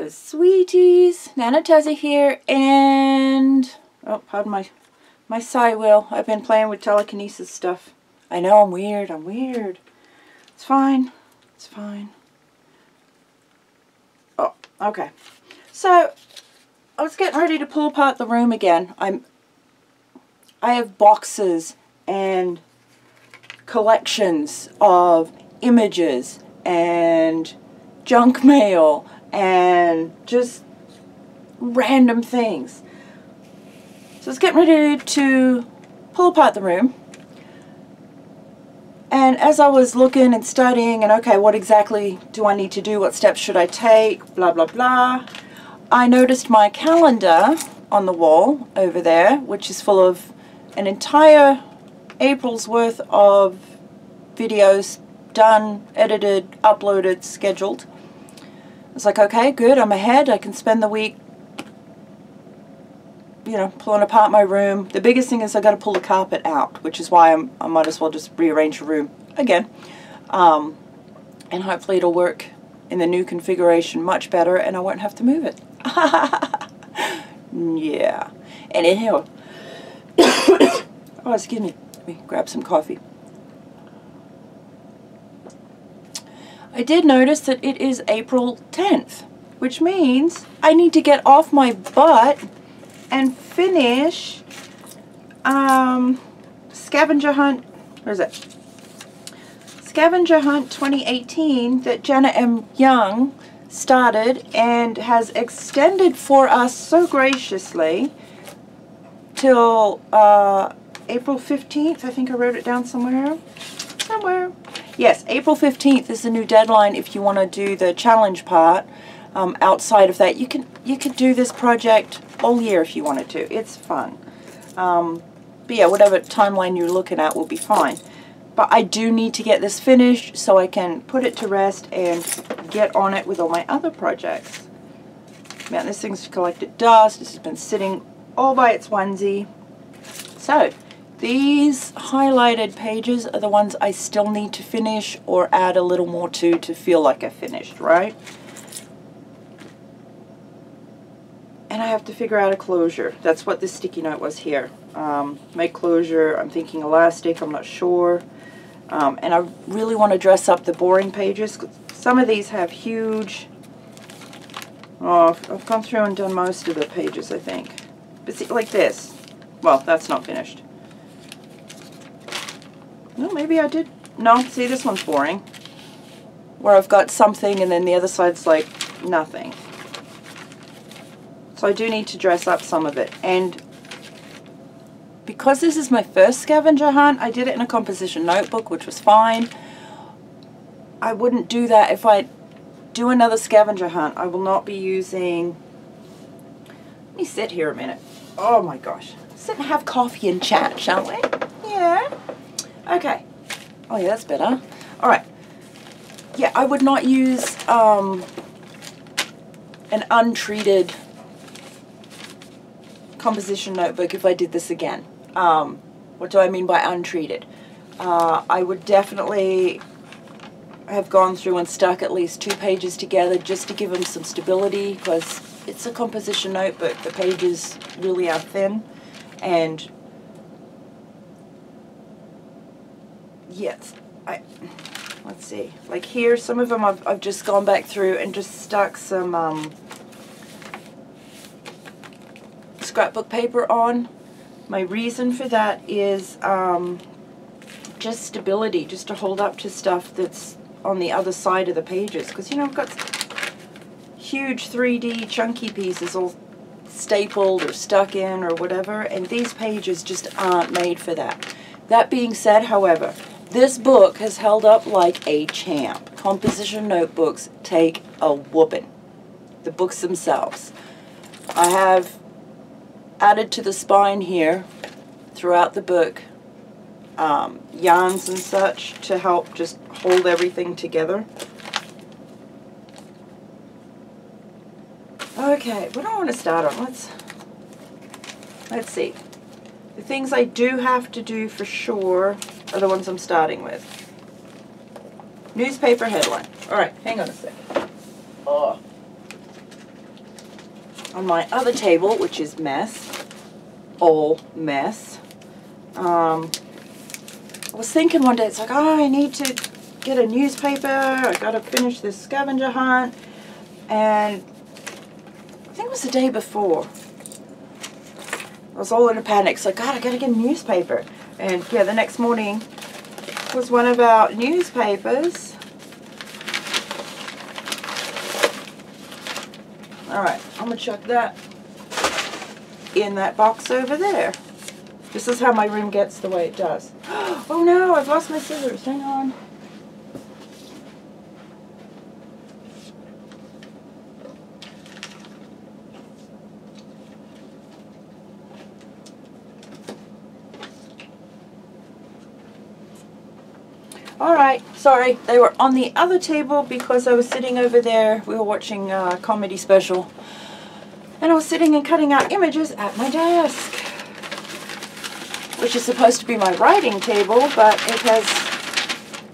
Sweeties, Nanna Tazzie here, and oh, pardon my sigh wheel. I've been playing with telekinesis stuff. I know I'm weird. It's fine. It's fine. Oh, okay. So I was getting ready to pull apart the room again. I have boxes and collections of images and junk mail and just random things. So I was getting ready to pull apart the room, and as I was looking and studying and okay, what exactly do I need to do, what steps should I take, blah blah blah, I noticed my calendar on the wall over there, which is full of an entire April's worth of videos done, edited, uploaded, scheduled. It's like, okay, good, I'm ahead. I can spend the week, you know, pulling apart my room. The biggest thing is I got to pull the carpet out, which is why I might as well just rearrange the room again. And hopefully it'll work in the new configuration much better and I won't have to move it. Yeah. Anyhow, oh, excuse me. Let me grab some coffee. I did notice that it is April 10th, which means I need to get off my butt and finish Scavenger Hunt, where is it? Scavenger Hunt 2018 that Jenna M. Young started and has extended for us so graciously till April 15th. I think I wrote it down somewhere. Yes, April 15th is the new deadline if you want to do the challenge part. Outside of that, you could do this project all year if you wanted to. It's fun. But yeah, whatever timeline you're looking at will be fine. But I do need to get this finished so I can put it to rest and get on it with all my other projects. Man, this thing's collected dust. This has been sitting all by its onesie. So these highlighted pages are the ones I still need to finish or add a little more to feel like I finished, right? And I have to figure out a closure. That's what this sticky note was here. Make closure, I'm thinking elastic, I'm not sure. And I really want to dress up the boring pages, 'cause some of these have huge... Oh, I've gone through and done most of the pages, I think. But see, like this. Well, that's not finished. No, maybe I did. No, see, this one's boring. Where I've got something and then the other side's like nothing. So I do need to dress up some of it. And because this is my first scavenger hunt, I did it in a composition notebook, which was fine. I wouldn't do that if I do another scavenger hunt. I will not be using... Let me sit here a minute. Oh my gosh. Sit and have coffee and chat, shall we? Yeah. Okay. Oh yeah, that's better. Alright. Yeah, I would not use an untreated composition notebook if I did this again. What do I mean by untreated? I would definitely have gone through and stuck at least 2 pages together just to give them some stability, because it's a composition notebook. The pages really are thin, and yes, let's see, like here, some of them I've just gone back through and just stuck some scrapbook paper on. My reason for that is just stability, just to hold up to stuff that's on the other side of the pages, because you know I've got huge 3D chunky pieces all stapled or stuck in or whatever, and these pages just aren't made for that. That being said, however, this book has held up like a champ. Composition notebooks take a whooping. The books themselves. I have added to the spine here throughout the book yarns and such to help just hold everything together. Okay, what do I want to start on? Let's see. The things I do have to do for sure are the ones I'm starting with. Newspaper headline. Alright, hang on a second. Oh. on my other table, which is mess, all mess. I was thinking one day, it's like, oh, I need to get a newspaper, I gotta finish this scavenger hunt, and I think it was the day before. I was all in a panic, so God, I gotta get a newspaper. And yeah, the next morning was one of our newspapers. Alright, I'm gonna chuck that in that box over there. This is how my room gets the way it does. Oh no, I've lost my scissors. Hang on. Alright, sorry, they were on the other table because I was sitting over there. We were watching a comedy special. And I was sitting and cutting out images at my desk, which is supposed to be my writing table, but it has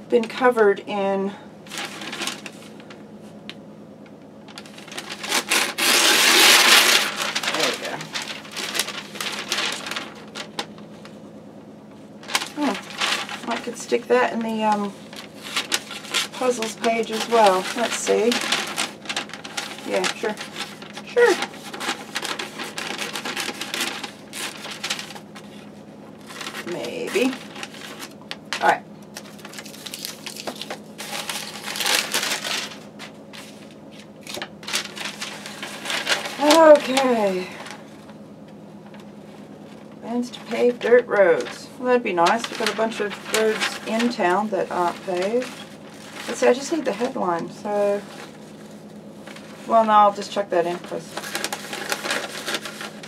been covered in there we go. Oh, I could stick that in the puzzles page as well. Let's see. Yeah, sure. Sure. Maybe. Alright. Okay. Plans to pave dirt roads. Well, that'd be nice. We've got a bunch of roads in town that aren't paved. Let's see, I just need the headline, so... Well, no, I'll just chuck that in, because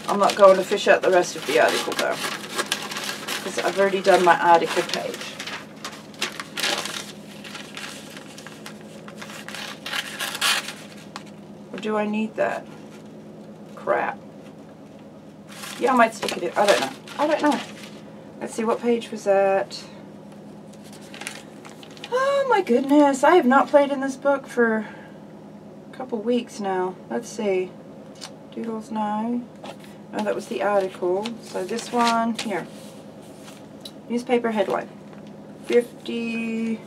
I'm not going to fish out the rest of the article, though. Because I've already done my article page. Or do I need that? Crap. Yeah, I might stick it in. I don't know. I don't know. Let's see, what page was that? Oh my goodness, I have not played in this book for a couple weeks now. Let's see. Doodles, no. No, that was the article. So this one, here. Newspaper headline. 51.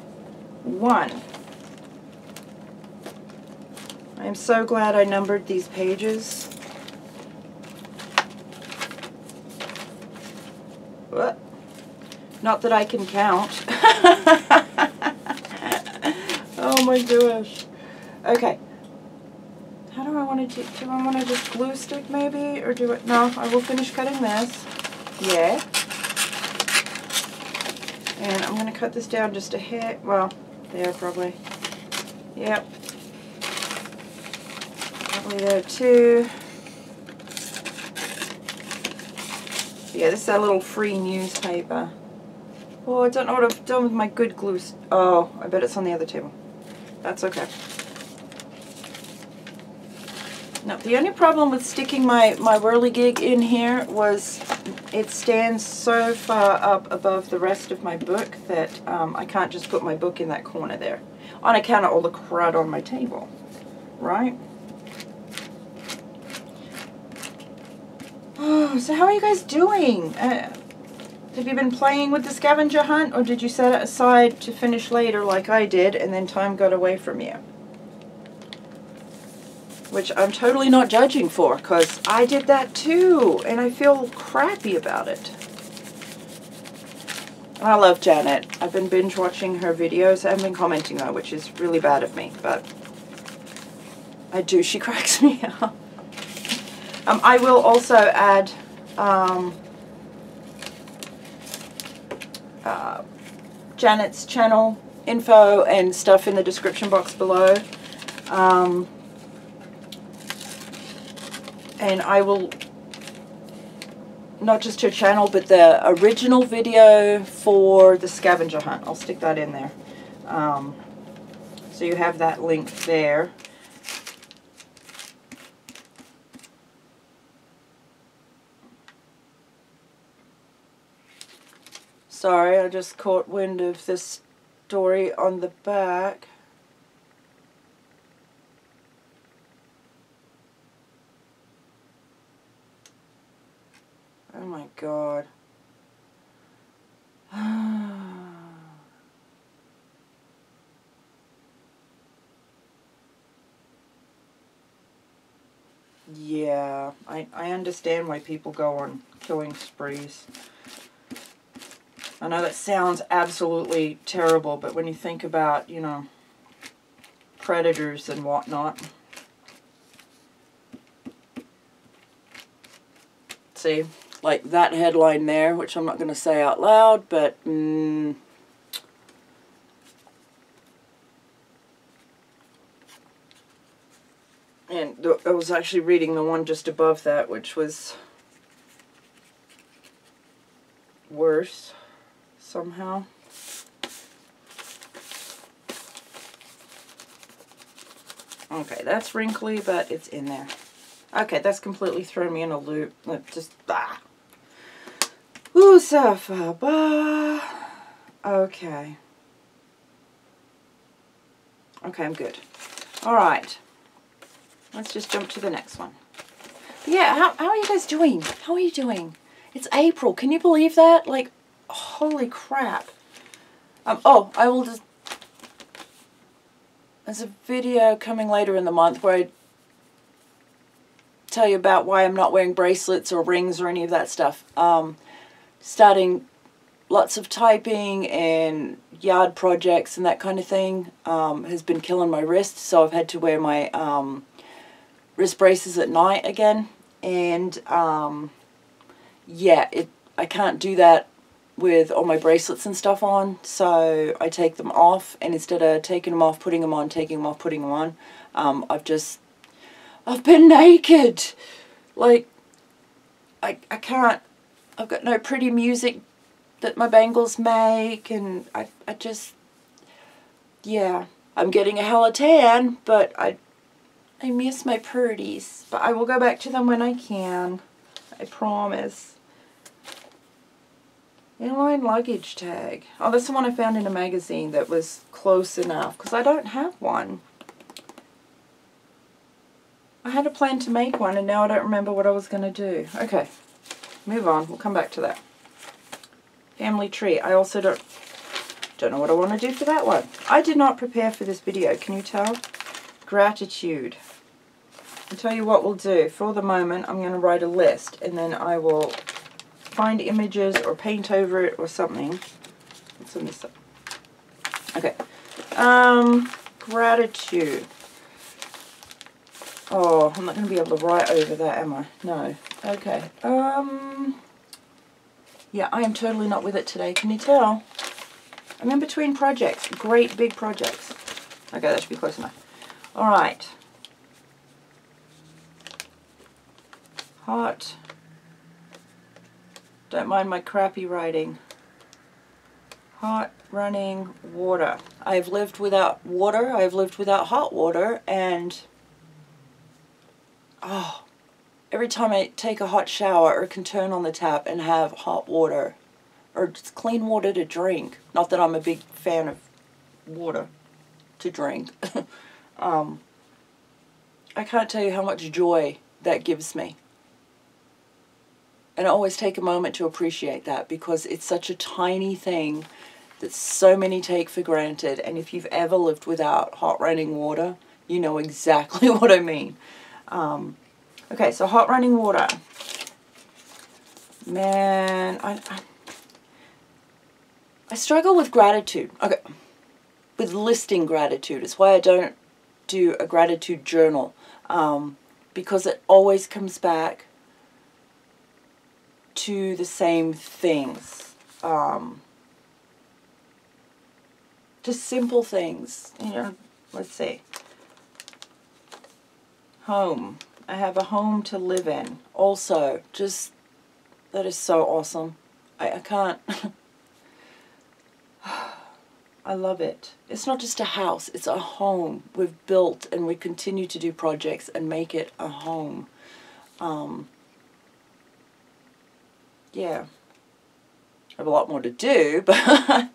I am so glad I numbered these pages. What? Not that I can count. Oh my gosh. Okay. How do I want to do I want to just glue stick maybe? Or do it? No, I will finish cutting this. Yeah. And I'm going to cut this down just a hair. Well, there probably. Yep. Probably there too. Yeah, this is a little free newspaper. Oh, I don't know what I've done with my good glue. Oh, I bet it's on the other table. That's okay. No, the only problem with sticking my whirligig in here was it stands so far up above the rest of my book that I can't just put my book in that corner there. On account of all the crud on my table. Right? Oh, so how are you guys doing? Have you been playing with the scavenger hunt, or did you set it aside to finish later like I did and then time got away from you? Which I'm totally not judging for, because I did that too, and I feel crappy about it. And I love Janet. I've been binge watching her videos. I haven't been commenting though, which is really bad of me, but I do. She cracks me up. I will also add Janet's channel info and stuff in the description box below. And I will, not just her channel, but the original video for the scavenger hunt. I'll stick that in there. So you have that link there. Sorry, I just caught wind of this story on the back. Oh my God. Yeah, I understand why people go on killing sprees. I know that sounds absolutely terrible, but when you think about, you know, predators and whatnot. See, like that headline there, which I'm not going to say out loud, but and I was actually reading the one just above that, which was worse somehow. Okay, that's wrinkly, but it's in there. Okay, that's completely thrown me in a loop. Just, Ooh, Safa, bah. Okay. Okay, I'm good. Alright. Let's just jump to the next one. But yeah, how are you guys doing? How are you doing? It's April. Can you believe that? Like, holy crap. Oh, I will just... There's a video coming later in the month where I tell you about why I'm not wearing bracelets or rings or any of that stuff. Starting lots of typing and yard projects and that kind of thing has been killing my wrist, so I've had to wear my wrist braces at night again. And yeah, I can't do that with all my bracelets and stuff on, so I take them off, and instead of taking them off, putting them on, taking them off, putting them on, I've been naked. Like, I can't, I've got no pretty music that my bangles make, and I just, yeah, I'm getting a hella tan, but I miss my purdies. But I will go back to them when I can, I promise. Airline luggage tag. Oh, that's the one I found in a magazine that was close enough, because I don't have one. I had a plan to make one, and now I don't remember what I was going to do. Okay, move on. We'll come back to that. Family tree. I also don't know what I want to do for that one. I did not prepare for this video. Can you tell? Gratitude. I'll tell you what we'll do. For the moment, I'm going to write a list, and then I will find images or paint over it or something. What's on this side? Okay. Gratitude. Oh, I'm not going to be able to write over that, am I? No. Okay. Yeah, I am totally not with it today. Can you tell? I'm in between projects. Great big projects. Okay, that should be close enough. Alright. Hot. Don't mind my crappy writing. Hot running water. I've lived without water. I've lived without hot water, and oh, every time I take a hot shower or can turn on the tap and have hot water or just clean water to drink. Not that I'm a big fan of water to drink. I can't tell you how much joy that gives me. And I always take a moment to appreciate that, because it's such a tiny thing that so many take for granted. And if you've ever lived without hot running water, you know exactly what I mean. Okay, so hot running water. Man, I struggle with gratitude. Okay, with listing gratitude. It's why I don't do a gratitude journal, because it always comes back to the same things. Just simple things, you know. Let's see. Home. I have a home to live in. Also, just, that is so awesome. I can't, I love it. It's not just a house, it's a home we've built, and we continue to do projects and make it a home. Yeah. I have a lot more to do, but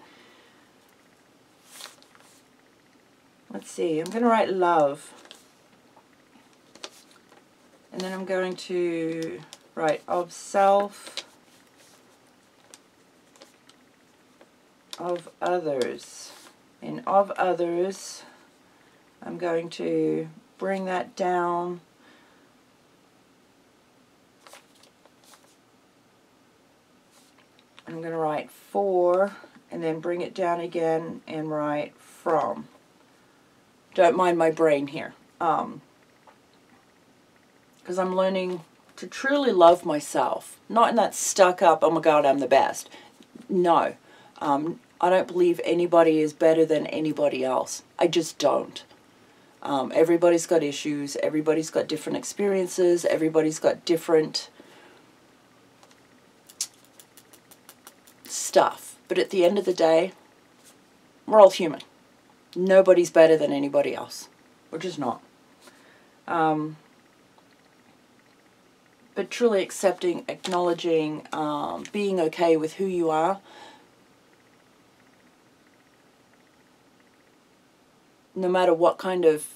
let's see. I'm going to write love. And then I'm going to write of self, of others. And of others, I'm going to bring that down. I'm going to write for, and then bring it down again and write from. Don't mind my brain here. Because I'm learning to truly love myself. Not in that stuck up, oh my God, I'm the best. No. I don't believe anybody is better than anybody else. I just don't. Everybody's got issues. Everybody's got different experiences. Everybody's got different stuff. But at the end of the day, we're all human. Nobody's better than anybody else. We're just not. But truly accepting, acknowledging, being okay with who you are. No matter what kind of,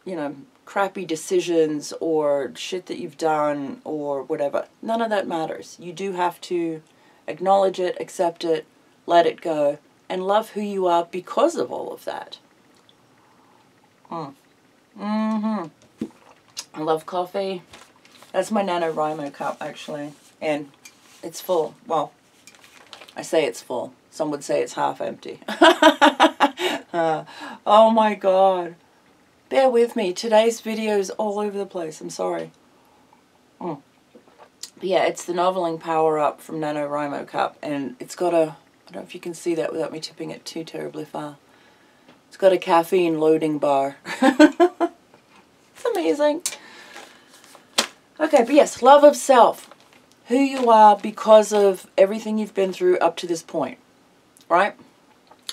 you know, crappy decisions or shit that you've done or whatever. None of that matters. You do have to acknowledge it, accept it, let it go, and love who you are because of all of that. I love coffee. That's my NaNoWriMo cup, actually. And it's full. Well, I say it's full. Some would say it's half empty. Oh my God. Bear with me. Today's video is all over the place. I'm sorry. But yeah, it's the Noveling Power Up from NaNoWriMo cup. And it's got a, I don't know if you can see that without me tipping it too terribly far. It's got a caffeine loading bar. It's amazing. Okay, but yes, love of self. Who you are because of everything you've been through up to this point. Right?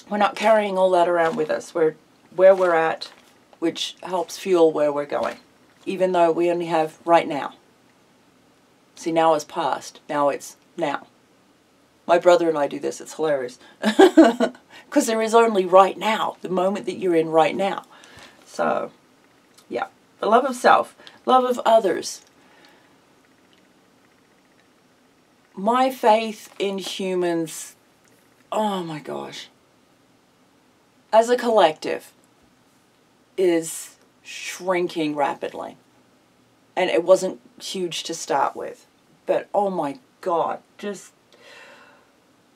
We're not carrying all that around with us. We're where we're at, which helps fuel where we're going. Even though we only have right now. See, now is past. Now it's now. My brother and I do this. It's hilarious. Because there is only right now. The moment that you're in right now. So, yeah. The love of self. Love of others. My faith in humans, oh my gosh, as a collective, is shrinking rapidly. And it wasn't huge to start with. But oh my God, just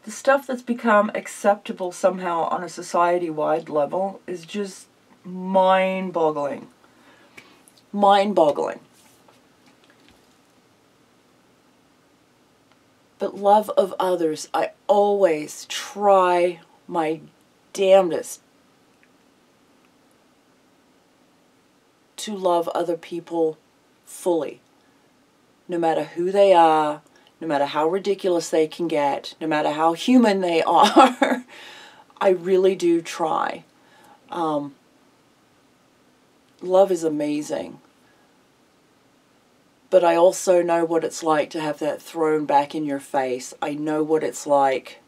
the stuff that's become acceptable somehow on a society-wide level is just mind-boggling. Mind-boggling. But love of others, I always try my damnedest to love other people fully. No matter who they are, no matter how ridiculous they can get, no matter how human they are, I really do try. Love is amazing. But I also know what it's like to have that thrown back in your face. I know what it's like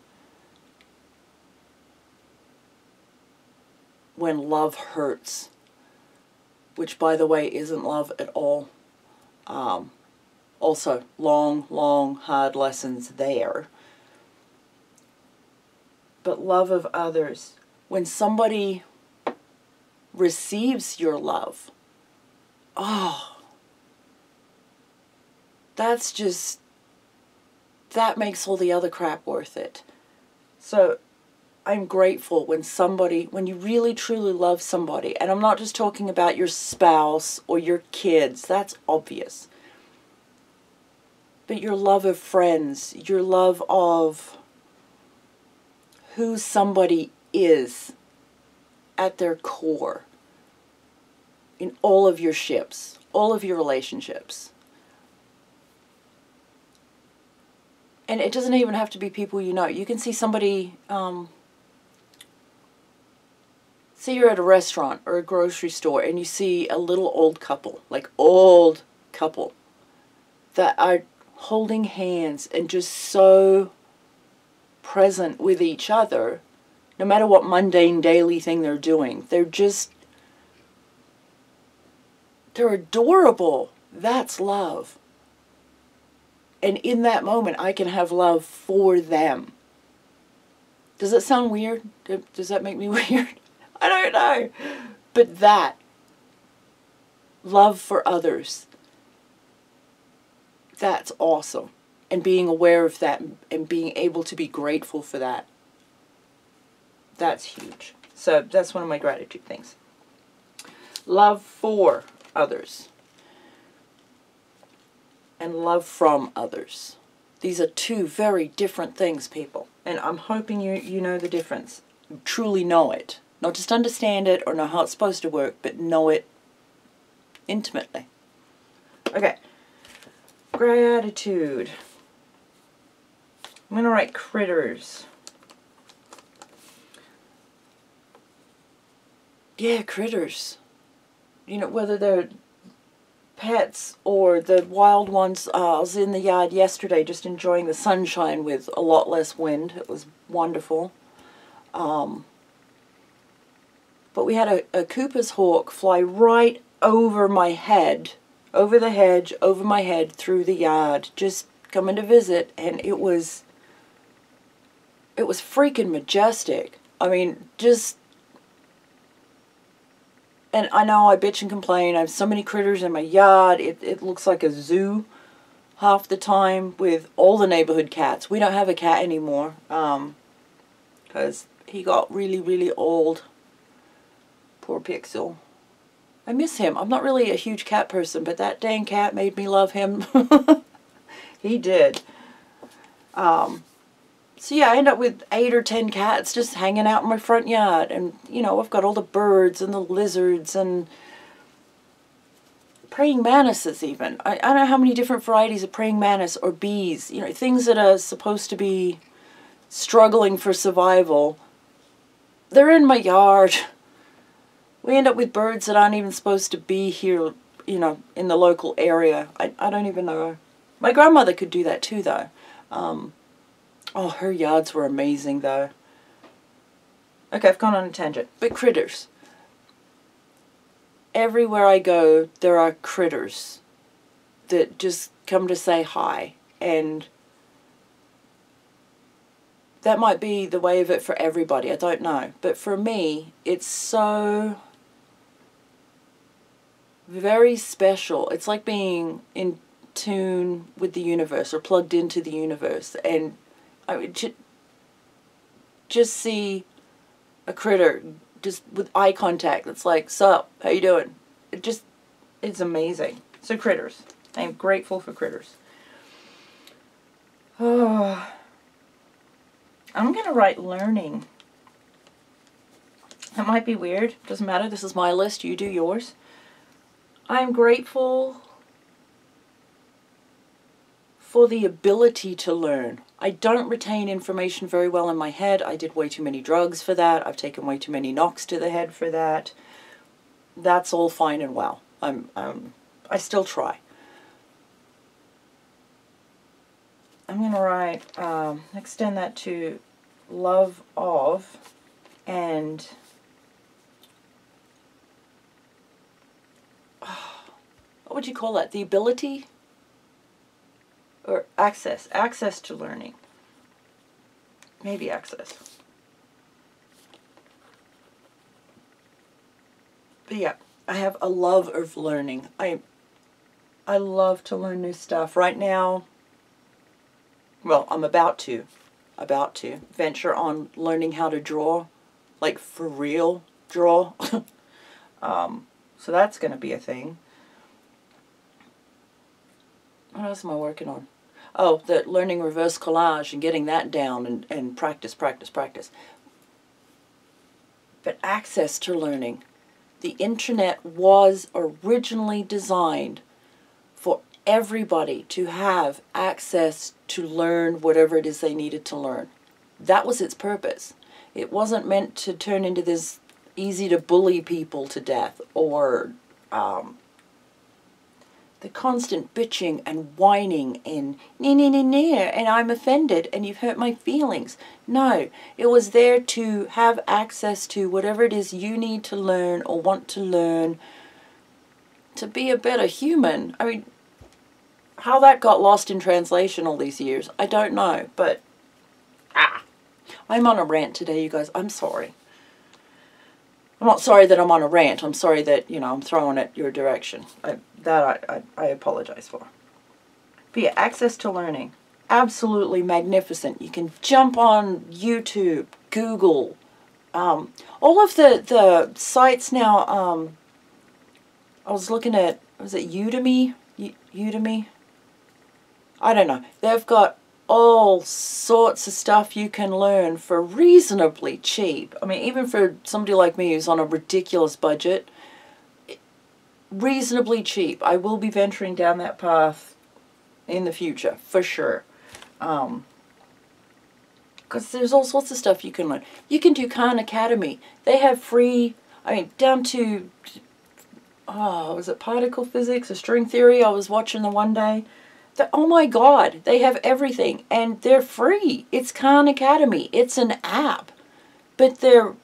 when love hurts. Which, by the way, isn't love at all. Also, long, long, hard lessons there. But love of others. When somebody receives your love, oh, that's just, that makes all the other crap worth it. So I'm grateful when somebody, when you really truly love somebody, and I'm not just talking about your spouse or your kids, that's obvious. But your love of friends, your love of who somebody is at their core in all of your ships, all of your relationships. And it doesn't even have to be people you know. You can see somebody, say you're at a restaurant or a grocery store and you see a little old couple, like old couple, that are holding hands and just so present with each other, no matter what mundane daily thing they're doing. They're adorable. That's love. And in that moment, I can have love for them. Does that sound weird? Does that make me weird? I don't know. But that, love for others, that's awesome. And being aware of that and being able to be grateful for that, that's huge. So that's one of my gratitude things. Love for others and love from others. These are two very different things, people. And I'm hoping you know the difference. Truly know it. Not just understand it or know how it's supposed to work, but know it intimately. Okay. Gratitude. I'm going to write critters. Yeah, critters. You know, whether they're pets or the wild ones. I was in the yard yesterday just enjoying the sunshine with a lot less wind. It was wonderful. But we had a Cooper's hawk fly right over my head, over the hedge, over my head, through the yard, just coming to visit, and it was freaking majestic. I mean, just... And I know I bitch and complain. I have so many critters in my yard. It looks like a zoo half the time with all the neighborhood cats. We don't have a cat anymore because he got really, really old. Poor Pixel. I miss him. I'm not really a huge cat person, but that dang cat made me love him. He did. So yeah, I end up with 8 or 10 cats just hanging out in my front yard. And, you know, I've got all the birds and the lizards and praying mantises even. I don't know how many different varieties of praying mantis or bees. You know, things that are supposed to be struggling for survival. They're in my yard. We end up with birds that aren't even supposed to be here, you know, in the local area. I don't even know. My grandmother could do that too, though. Oh, her yards were amazing, though. Okay, I've gone on a tangent. But critters. Everywhere I go, there are critters that just come to say hi. And that might be the way of it for everybody. I don't know. But for me, it's so very special. It's like being in tune with the universe or plugged into the universe. And I would just see a critter just with eye contact. It's like, sup, how you doing? It's amazing. So critters. I am grateful for critters. Oh, I'm going to write learning. That might be weird. Doesn't matter. This is my list. You do yours. I'm grateful for the ability to learn. I don't retain information very well in my head. I did way too many drugs for that. I've taken way too many knocks to the head for that. That's all fine and well. I still try. I'm going to write, extend that to love of and what would you call that? The ability? Or access to learning. Maybe access. But yeah, I have a love of learning. I love to learn new stuff. Right now, well, I'm about to venture on learning how to draw, like for real draw. So that's going to be a thing. What else am I working on? Oh, the learning reverse collage and getting that down and practice. But access to learning. The internet was originally designed for everybody to have access to learn whatever it is they needed to learn. That was its purpose. It wasn't meant to turn into this easy to bully people to death or the constant bitching and whining and and I'm offended and you've hurt my feelings. No, it was there to have access to whatever it is you need to learn or want to learn to be a better human. I mean, how that got lost in translation all these years, I don't know, but I'm on a rant today, you guys. I'm sorry. I'm not sorry that I'm on a rant. I'm sorry that, you know, I'm throwing it your direction. I apologize for. But yeah, access to learning. Absolutely magnificent. You can jump on YouTube, Google, all of the sites now. I was looking at, was it Udemy? Udemy? I don't know. They've got all sorts of stuff you can learn for reasonably cheap. I mean, even for somebody like me who's on a ridiculous budget, reasonably cheap. I will be venturing down that path in the future, for sure. Because there's all sorts of stuff you can learn. You can do Khan Academy. They have free, I mean, down to, was it particle physics or string theory? I was watching the one day. Oh my God, they have everything, and they're free. It's Khan Academy. It's an app, but they're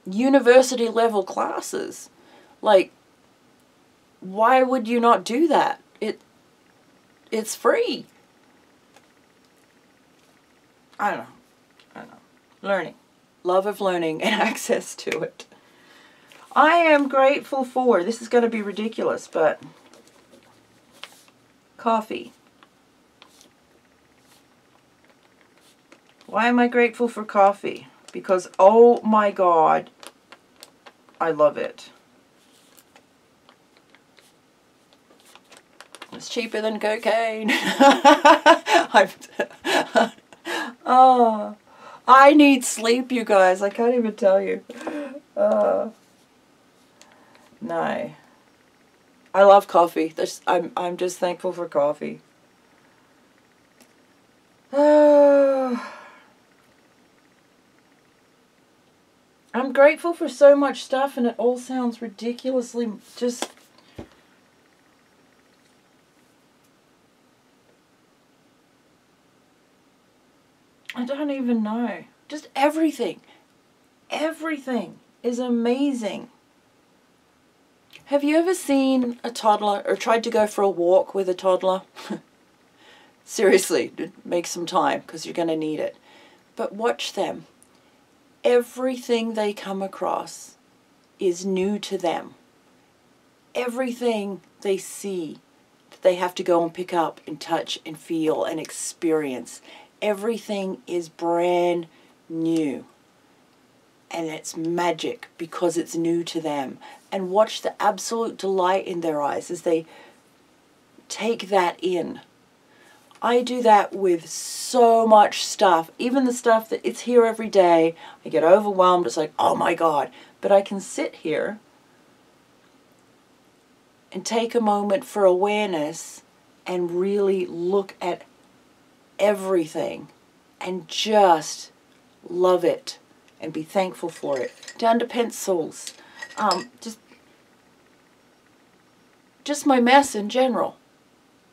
university level classes. Like, why would you not do that? It's free. I don't know. Learning. Love of learning and access to it. I am grateful for, this is going to be ridiculous, but coffee. Why am I grateful for coffee? Because, oh my God, I love it. It's cheaper than cocaine. Oh, I need sleep, you guys. I can't even tell you. No. I love coffee. I'm just thankful for coffee. I'm grateful for so much stuff, and it all sounds ridiculously just... I don't even know. Just everything. Everything is amazing. Have you ever seen a toddler or tried to go for a walk with a toddler? Seriously, make some time because you're going to need it. But watch them. Everything they come across is new to them. Everything they see, they have to go and pick up and touch and feel and experience. Everything is brand new. And it's magic because it's new to them. And watch the absolute delight in their eyes as they take that in. I do that with so much stuff. Even the stuff that it's here every day. I get overwhelmed. It's like, oh my God. But I can sit here and take a moment for awareness and really look at everything and just love it and be thankful for it. Down to pencils. Just my mess in general.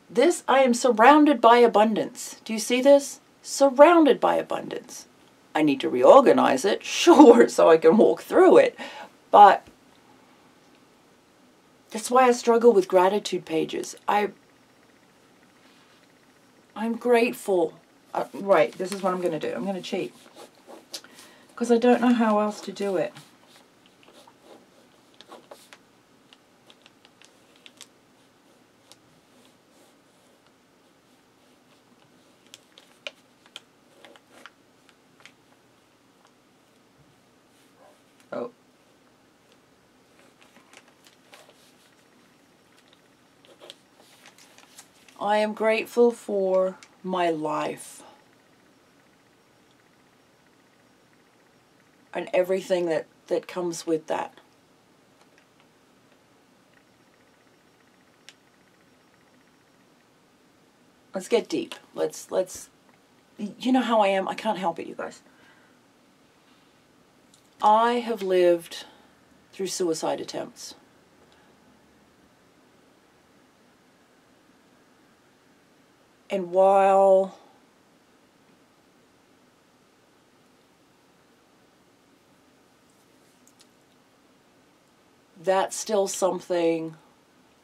This, I am surrounded by abundance. Do you see this? Surrounded by abundance. I need to reorganize it, sure, so I can walk through it. But that's why I struggle with gratitude pages. I'm grateful. Right, this is what I'm going to do. I'm going to cheat. Because I don't know how else to do it. Oh. I am grateful for my life. And everything that comes with that. Let's get deep. Let's you know how I am. I can't help it, you guys. I have lived through suicide attempts. And while that's still something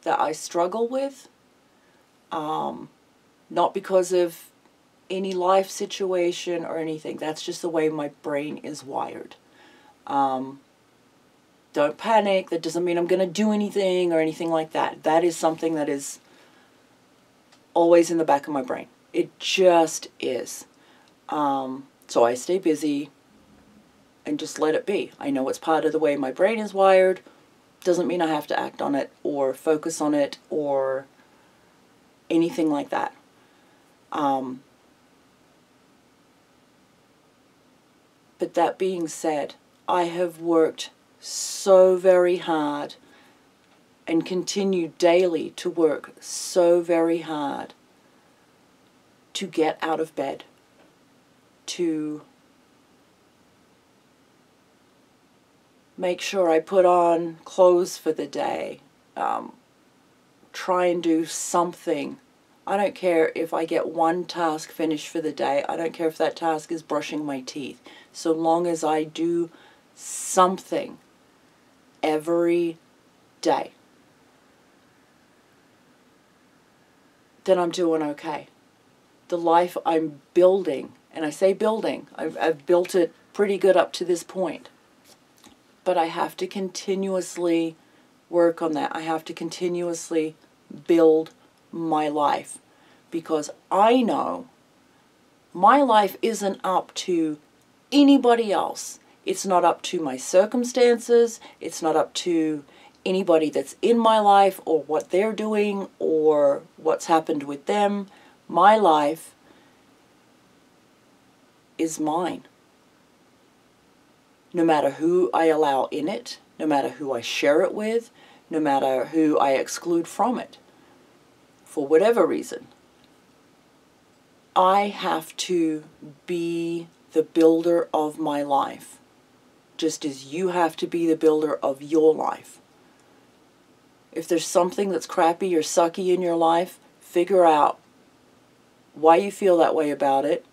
that I struggle with, not because of any life situation or anything. That's just the way my brain is wired. Don't panic. That doesn't mean I'm going to do anything or anything like that. That is something that is always in the back of my brain. It just is. So I stay busy and just let it be. I know it's part of the way my brain is wired. Doesn't mean I have to act on it or focus on it or anything like that. But that being said, I have worked so very hard and continue daily to work so very hard to get out of bed, to make sure I put on clothes for the day, try and do something. I don't care if I get one task finished for the day. I don't care if that task is brushing my teeth. So long as I do something every day, then I'm doing okay. The life I'm building, and I say building, I've built it pretty good up to this point, but I have to continuously work on that. I have to continuously build my life, because I know my life isn't up to anybody else. It's not up to my circumstances. It's not up to anybody that's in my life or what they're doing or what's happened with them. My life is mine. No matter who I allow in it, no matter who I share it with, no matter who I exclude from it, for whatever reason, I have to be the builder of my life, just as you have to be the builder of your life. If there's something that's crappy or sucky in your life, figure out why you feel that way about it,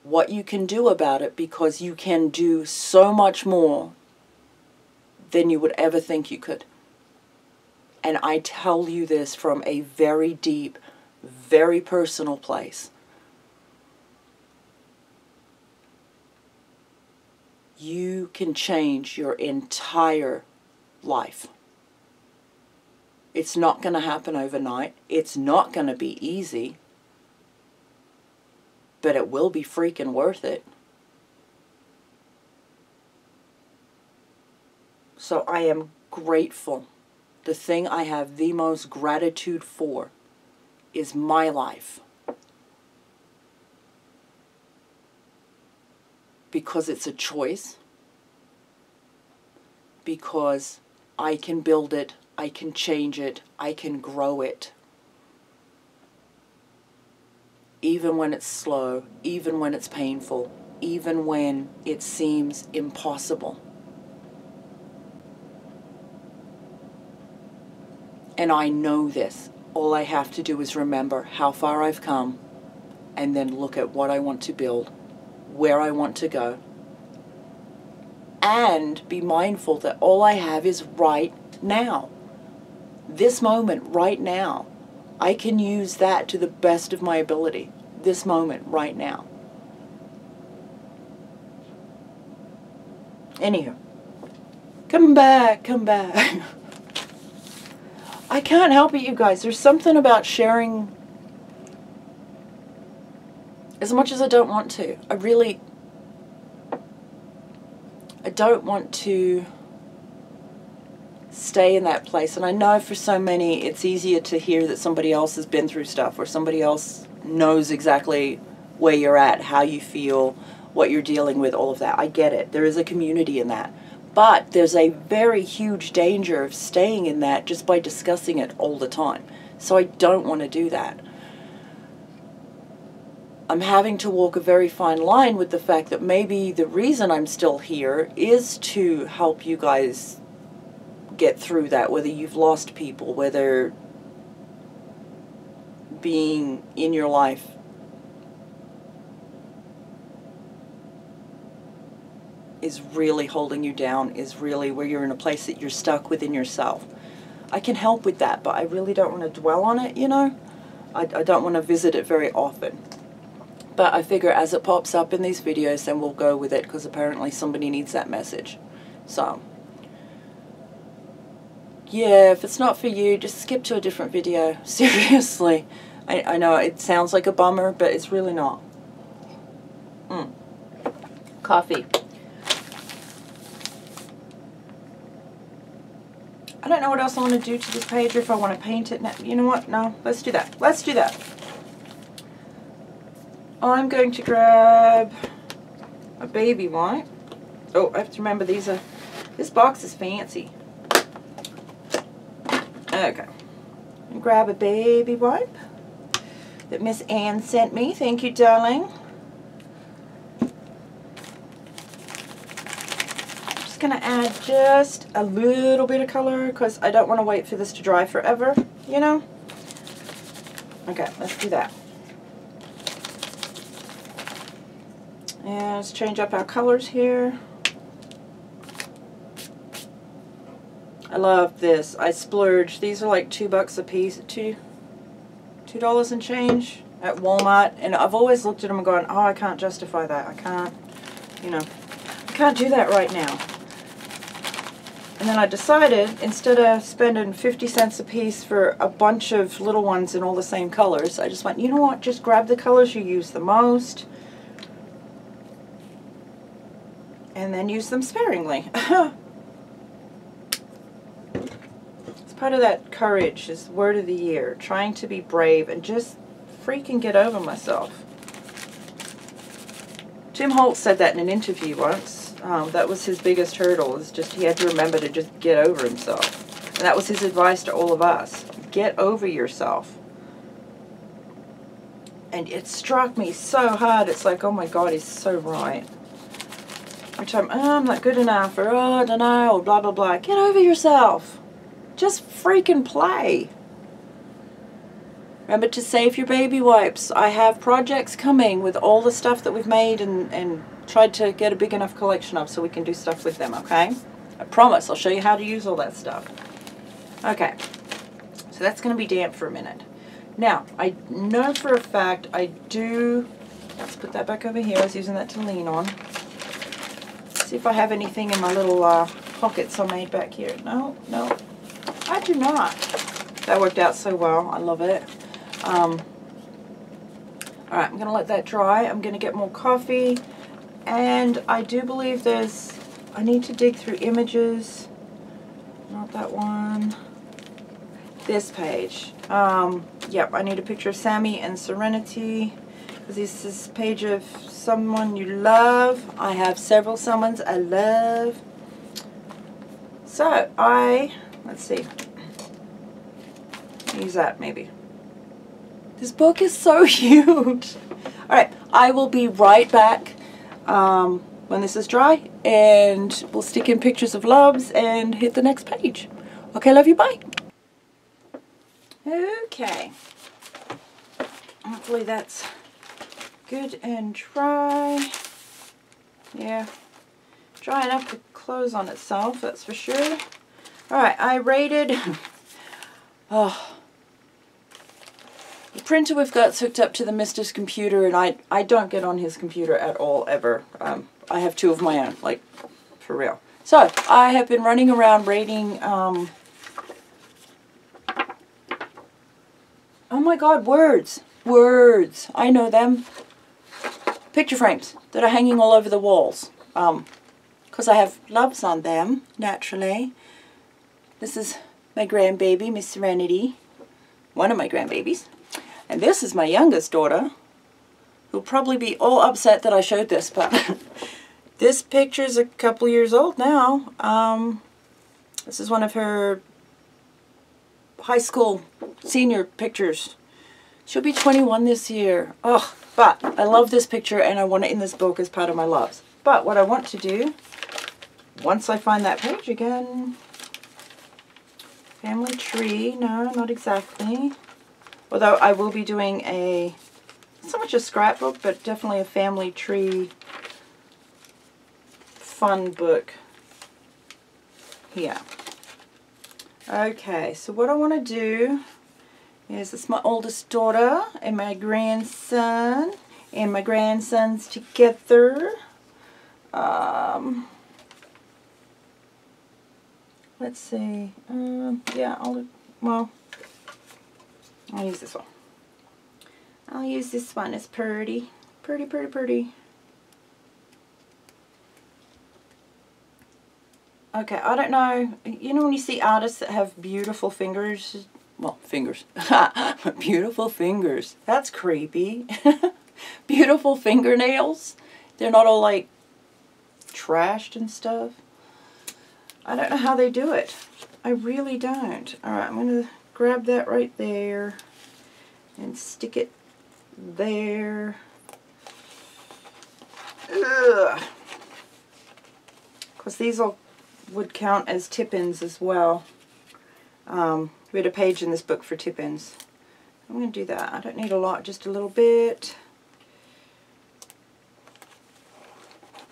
what you can do about it, because you can do so much more than you would ever think you could. And I tell you this from a very deep, very personal place. You can change your entire life. It's not going to happen overnight. It's not going to be easy. But it will be freaking worth it. So I am grateful. The thing I have the most gratitude for is my life. Because it's a choice. Because I can build it. I can change it. I can grow it. Even when it's slow, even when it's painful, even when it seems impossible. And I know this. All I have to do is remember how far I've come and then look at what I want to build, where I want to go, and be mindful that all I have is right now. This moment right now. I can use that to the best of my ability. This moment right now. Anywho, come back, come back. I can't help it, you guys. There's something about sharing, as much as I don't want to. I don't want to stay in that place. And I know for so many it's easier to hear that somebody else has been through stuff, or somebody else knows exactly where you're at, how you feel, what you're dealing with, all of that. I get it. There is a community in that. But there's a very huge danger of staying in that just by discussing it all the time. So I don't want to do that. I'm having to walk a very fine line with the fact that maybe the reason I'm still here is to help you guys get through that, whether you've lost people, whether being in your life is really holding you down, is really where you're in a place that you're stuck within yourself. I can help with that, but I really don't want to dwell on it, you know. I don't want to visit it very often. But I figure as it pops up in these videos, then we'll go with it, because apparently somebody needs that message. So, yeah, if it's not for you, just skip to a different video. Seriously. I know it sounds like a bummer, but it's really not. Coffee. I don't know what else I want to do to this page, or if I want to paint it now. You know what? No, let's do that. Let's do that. I'm going to grab a baby wipe. Oh, I have to remember these are, this box is fancy. Okay. And grab a baby wipe that Miss Ann sent me. Thank you, darling. Just going to add just a little bit of color because I don't want to wait for this to dry forever, you know? Okay, let's do that. And let's change up our colors here. I love this. I splurged. These are like $2 a piece, $2 and change at Walmart. And I've always looked at them and gone, oh, I can't justify that. I can't, you know, I can't do that right now. And then I decided, instead of spending 50 cents a piece for a bunch of little ones in all the same colors, I just went, you know what, just grab the colors you use the most. And then use them sparingly. It's part of that courage, is the word of the year. Trying to be brave and just freaking get over myself. Tim Holt said that in an interview once. That was his biggest hurdle, is just he had to remember to just get over himself. And that was his advice to all of us. Get over yourself. And it struck me so hard. It's like, oh my God, he's so right. Every time, oh, I'm not good enough, or oh, I don't know, or blah, blah, blah. Get over yourself. Just freaking play. Remember to save your baby wipes. I have projects coming with all the stuff that we've made and tried to get a big enough collection of so we can do stuff with them, okay? I promise I'll show you how to use all that stuff. Okay, so that's going to be damp for a minute. Now, I know for a fact I do, let's put that back over here. I was using that to lean on. See if I have anything in my little pockets I made back here. No, no, I do not. That worked out so well. I love it. Alright, I'm going to let that dry. I'm going to get more coffee. And I do believe there's, I need to dig through images. Not that one. This page. Yep, I need a picture of Sammy and Serenity. This is a page of someone you love. I have several someones I love. So, let's see. Use that maybe. This book is so huge. Alright, I will be right back when this is dry, and we'll stick in pictures of loves and hit the next page. Okay, love you, bye. Okay. Hopefully that's good and dry. Yeah, dry enough to close on itself, that's for sure. Alright, I rated, oh, the printer we've got hooked up to the Mister's computer, and I don't get on his computer at all, ever. I have two of my own, like, for real. So, I have been running around rating, oh my God, words, I know them. Picture frames that are hanging all over the walls, because I have loves on them, naturally. This is my grandbaby, Miss Serenity, one of my grandbabies. And this is my youngest daughter, who'll probably be all upset that I showed this, but this picture's a couple years old now. This is one of her high school senior pictures. She'll be 21 this year. Oh, but I love this picture and I want it in this book as part of my loves. But what I want to do, once I find that page again, family tree, no, not exactly. Although I will be doing not so much a scrapbook, but definitely a family tree fun book here. Okay, so what I want to do is, this is my oldest daughter and my grandson, and my grandsons together. Let's see. Yeah, I'll use this one. I'll use this one. It's pretty. Pretty, pretty, pretty. Okay, I don't know. You know when you see artists that have beautiful fingers? Well, fingers. Beautiful fingers. That's creepy. Beautiful fingernails. They're not all like trashed and stuff. I don't know how they do it. I really don't. Alright, I'm going to grab that right there and stick it there. Ugh. Because these all would count as tip-ins as well. We had a page in this book for tip-ins. I'm going to do that. I don't need a lot, just a little bit.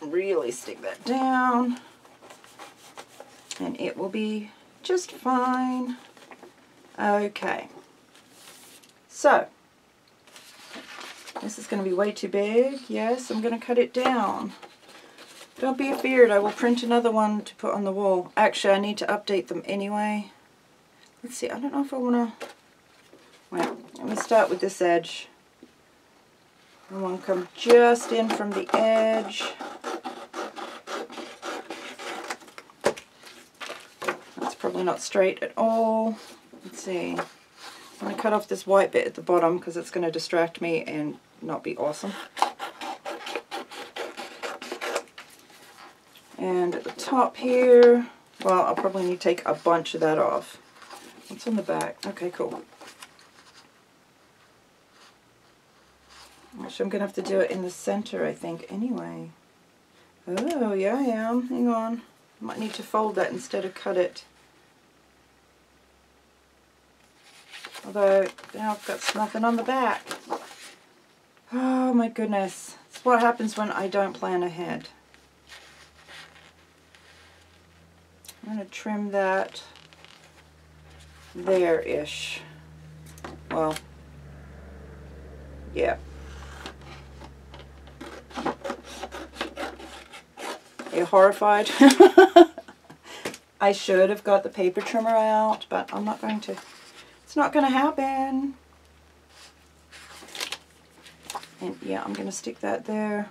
Really stick that down. And it will be just fine. Okay. So, this is going to be way too big. Yes, I'm going to cut it down. Don't be afeared, I will print another one to put on the wall. Actually, I need to update them anyway. Let's see, I don't know if I want to... Well, let me start with this edge. I want to come just in from the edge. That's probably not straight at all. Let's see. I'm going to cut off this white bit at the bottom because it's going to distract me and not be awesome. And at the top here, well, I'll probably need to take a bunch of that off. What's on the back? Okay, cool. Actually, I'm going to have to do it in the center, I think, anyway. Oh, yeah, I am. Hang on. I might need to fold that instead of cut it. Although, now I've got nothing on the back. Oh, my goodness. It's what happens when I don't plan ahead. I'm going to trim that there-ish. Well, yeah. Are you horrified? I should have got the paper trimmer out, but I'm not going to. It's not going to happen. And yeah, I'm going to stick that there.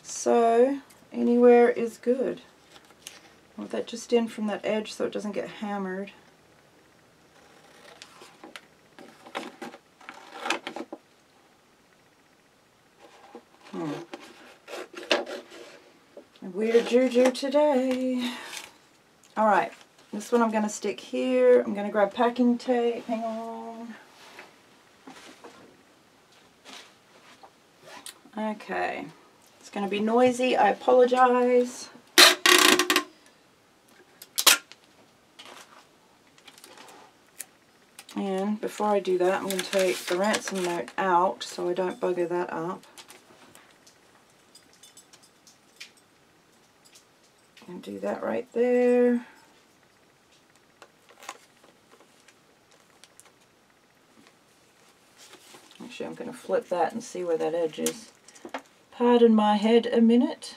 So, anywhere is good. Want that just in from that edge so it doesn't get hammered. Weird juju today. Alright, this one I'm going to stick here. I'm going to grab packing tape. Hang on. Okay. It's going to be noisy. I apologize. And before I do that, I'm going to take the ransom note out so I don't bugger that up. And do that right there. Actually, I'm going to flip that and see where that edge is. Pardon my head a minute.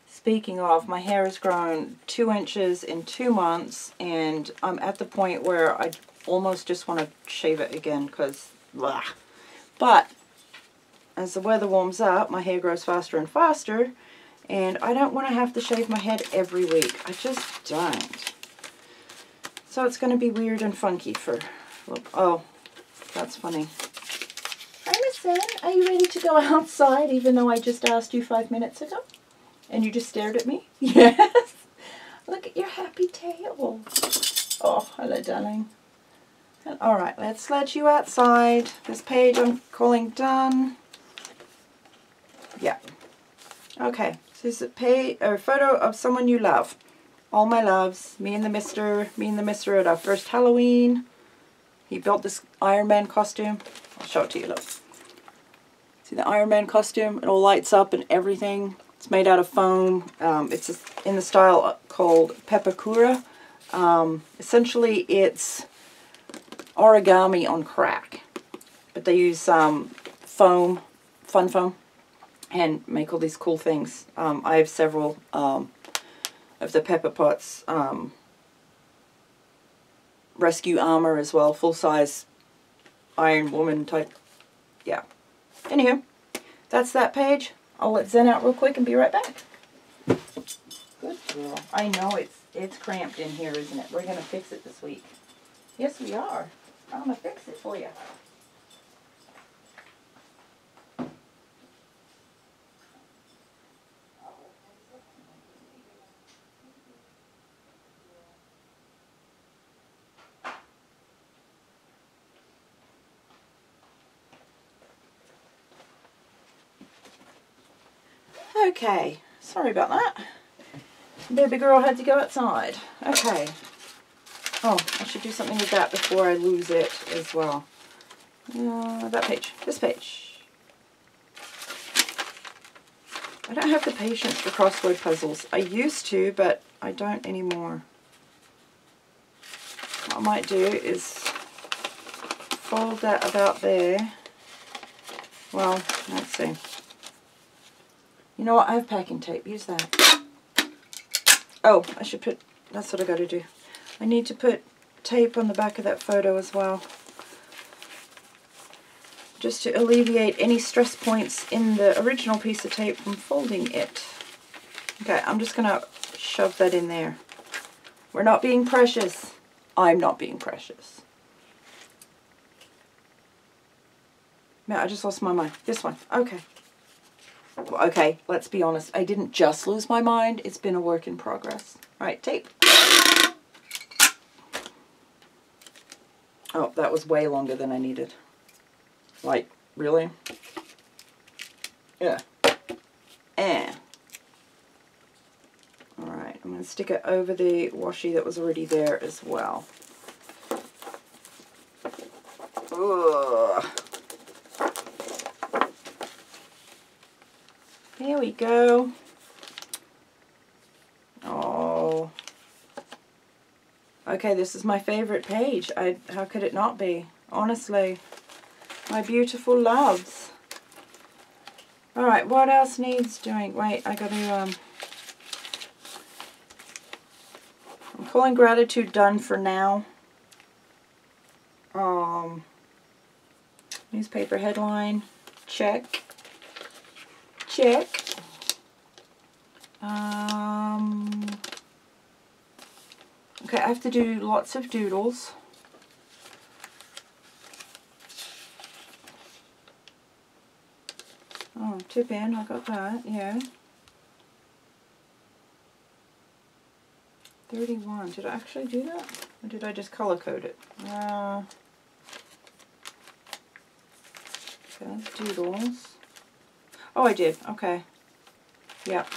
Speaking of, my hair has grown 2 inches in 2 months, and I'm at the point where I almost just want to shave it again because, blah. But as the weather warms up, my hair grows faster and faster, and I don't want to have to shave my head every week. I just don't. So it's going to be weird and funky for, oh, that's funny. Hi, Miss Ann. Are you ready to go outside even though I just asked you 5 minutes ago? And you just stared at me? Yes. Look at your happy tail. Oh, hello, darling. Alright, let's let you outside. This page I'm calling done. Yeah. Okay, so this is a photo of someone you love. All my loves. Me and the mister at our first Halloween. He built this Iron Man costume. I'll show it to you, look. See the Iron Man costume? It all lights up and everything. It's made out of foam. It's in the style called Pepakura. Essentially, it's origami on crack. But they use foam, fun foam, and make all these cool things. I have several of the Pepper Potts rescue armor as well, full-size Iron Woman type. Yeah. Anywho, that's that page. I'll let Zen out real quick and be right back. Good girl. I know it's cramped in here, isn't it? We're going to fix it this week. Yes, we are. I'm going to fix it for you. Okay, sorry about that. Baby girl had to go outside. Okay. Oh, I should do something with that before I lose it as well. That page. This page. I don't have the patience for crossword puzzles. I used to, but I don't anymore. What I might do is fold that about there. Well, let's see. You know what? I have packing tape. Use that. Oh, I should put... That's what I got to do. I need to put tape on the back of that photo as well. Just to alleviate any stress points in the original piece of tape from folding it. Okay, I'm just going to shove that in there. We're not being precious. I'm not being precious. Man, I just lost my mind. This one. Okay. Okay, let's be honest. I didn't just lose my mind. It's been a work in progress. All right, tape. Oh, that was way longer than I needed. Like, really? Yeah. Alright, I'm going to stick it over the washi that was already there as well. Ugh. There we go. Oh. Okay, this is my favorite page. How could it not be? Honestly. My beautiful loves. Alright, what else needs doing? Wait, I got to, I'm calling gratitude done for now. Newspaper headline. Check. Check. Okay, I have to do lots of doodles. Oh, tip in, I got that, yeah. 31, did I actually do that? Or did I just color code it? Okay, that's doodles. Oh, I did, okay. Yep.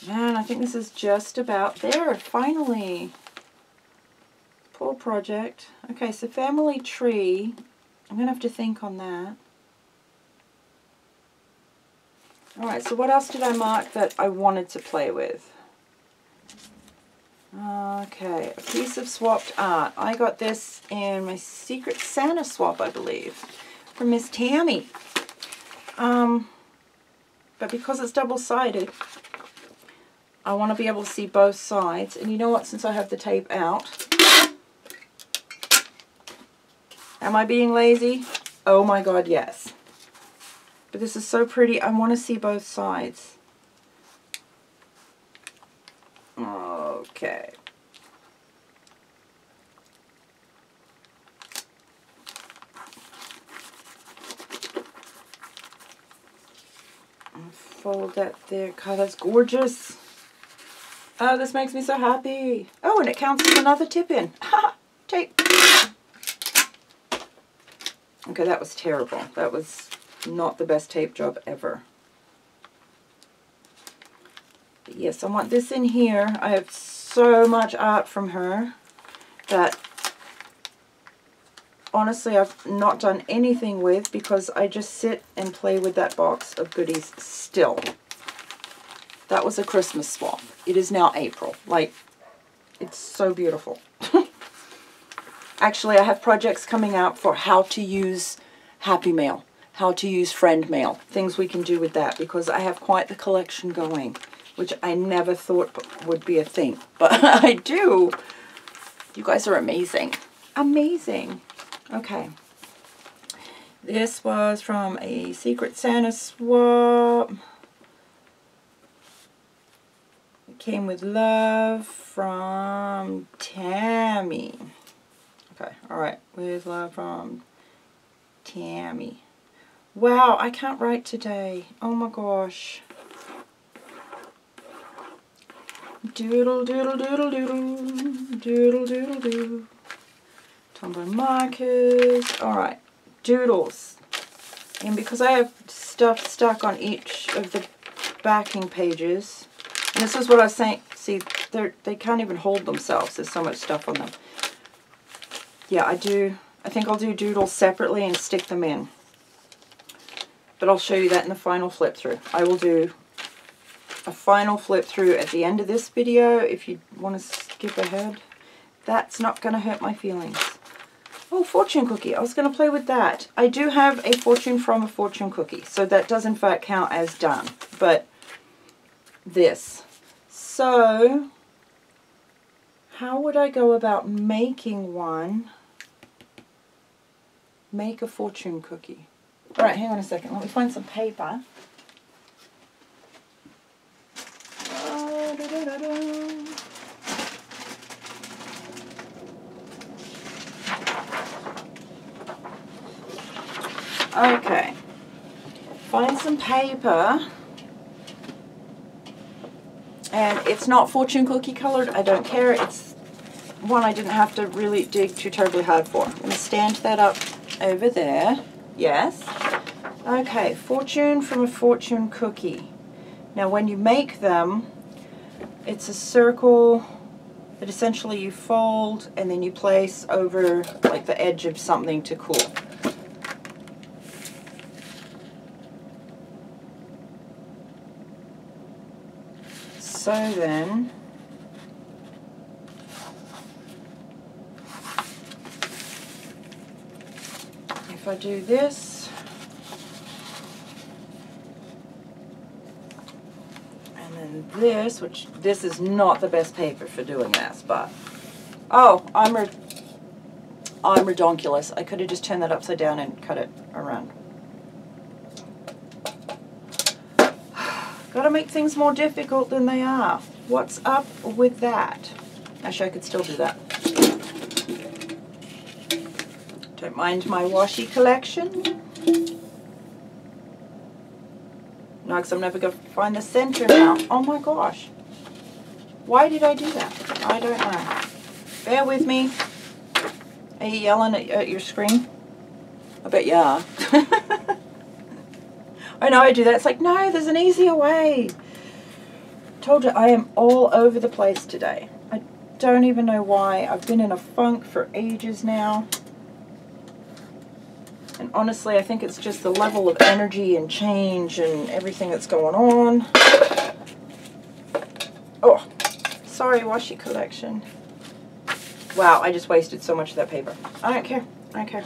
Man, I think this is just about there, finally. Poor project. Okay, so family tree. I'm going to have to think on that. Alright, so what else did I mark that I wanted to play with? Okay, a piece of swapped art. I got this in my Secret Santa swap, I believe, from Miss Tammy. But because it's double-sided, I want to be able to see both sides. And you know what, since I have the tape out, am I being lazy? Oh my god, yes. But this is so pretty, I want to see both sides. Okay. Fold that there. God, that's gorgeous. Oh, this makes me so happy. Oh, and it counts as another tip in. Ha! Tape. Okay, that was terrible. That was not the best tape job ever. But yes, I want this in here. I have so much art from her that honestly I've not done anything with because I just sit and play with that box of goodies still. That was a Christmas swap. It is now April. Like, it's so beautiful. Actually, I have projects coming out for how to use Happy Mail, how to use Friend Mail, things we can do with that, because I have quite the collection going, which I never thought would be a thing, but I do. You guys are amazing. Amazing. Okay. This was from a Secret Santa swap. It came with love from Tammy. Okay, alright. With love from Tammy. Wow, I can't write today. Oh my gosh. Doodle doodle doodle doodle. Doodle doodle doo. Tumblr markers. Alright. Doodles. And because I have stuff stuck on each of the backing pages, and this is what I was saying, see, they can't even hold themselves, there's so much stuff on them. Yeah, I think I'll do doodles separately and stick them in, but I'll show you that in the final flip through. I will do a final flip through at the end of this video if you want to skip ahead. That's not going to hurt my feelings. Oh, fortune cookie. I was going to play with that. I do have a fortune from a fortune cookie, so that does in fact count as done. But this. So, how would I go about making one? Make a fortune cookie. Alright, hang on a second. Let me find some paper. Okay, find some paper, and it's not fortune cookie colored, I don't care, it's one I didn't have to really dig too terribly hard for. I'm going to stand that up over there, yes. Okay, fortune from a fortune cookie. Now when you make them, it's a circle that essentially you fold and then you place over like the edge of something to cool. So then, if I do this, and then this, which this is not the best paper for doing this, but, oh, I'm redonkulous. I could have just turned that upside down and cut it around. Gotta make things more difficult than they are. What's up with that? Actually, I could still do that. Don't mind my washi collection. No, because I'm never going to find the center now. Oh my gosh. Why did I do that? I don't know. Bear with me. Are you yelling at your screen? I bet you are. I know I do that. It's like, no, there's an easier way. Told you I am all over the place today. I don't even know why. I've been in a funk for ages now. And honestly, I think it's just the level of energy and change and everything that's going on. Oh, sorry, washi collection. Wow, I just wasted so much of that paper. I don't care. I don't care.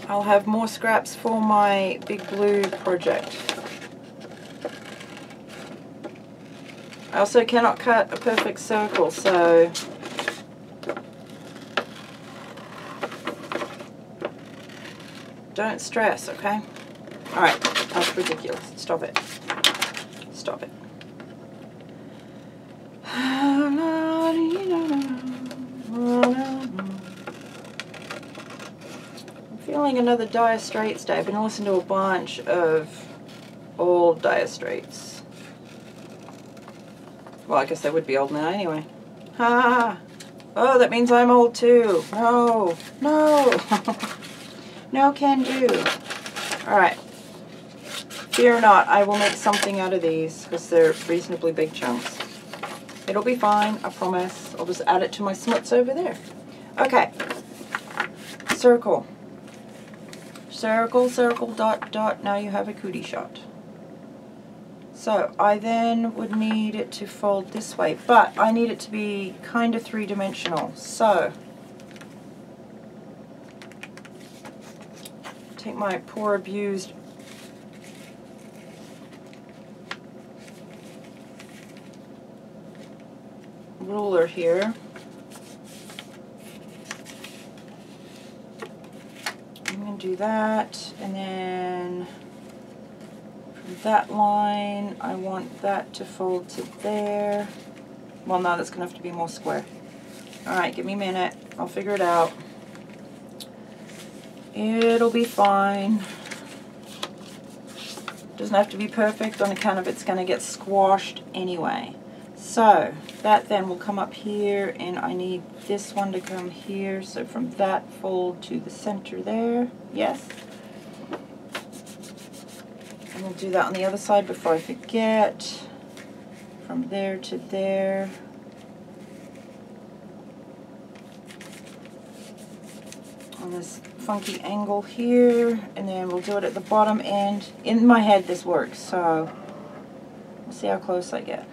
I'll have more scraps for my big blue project. I also cannot cut a perfect circle, so don't stress, okay? Alright, that's ridiculous. Stop it. Stop it. Feeling another Dire Straits day. I've been listening to a bunch of old Dire Straits. Well, I guess they would be old now anyway. Ha! Oh, that means I'm old too. No! No! No can do. Alright. Fear not, I will make something out of these because they're reasonably big chunks. It'll be fine, I promise. I'll just add it to my smuts over there. Okay. Circle. Circle, circle, dot, dot. Now you have a cootie shot. So I then would need it to fold this way, but I need it to be kind of three-dimensional. So take my poor abused ruler here. I'm going to do that, and then from that line I want that to fold to there. Well, no, that's going to have to be more square. Alright, give me a minute. I'll figure it out. It'll be fine. Doesn't have to be perfect on account of it's going to get squashed anyway. So that then will come up here, and I need this one to come here. So from that fold to the center there. Yes. And we'll do that on the other side before I forget. From there to there. On this funky angle here, and then we'll do it at the bottom end. In my head this works, so we'll see how close I get.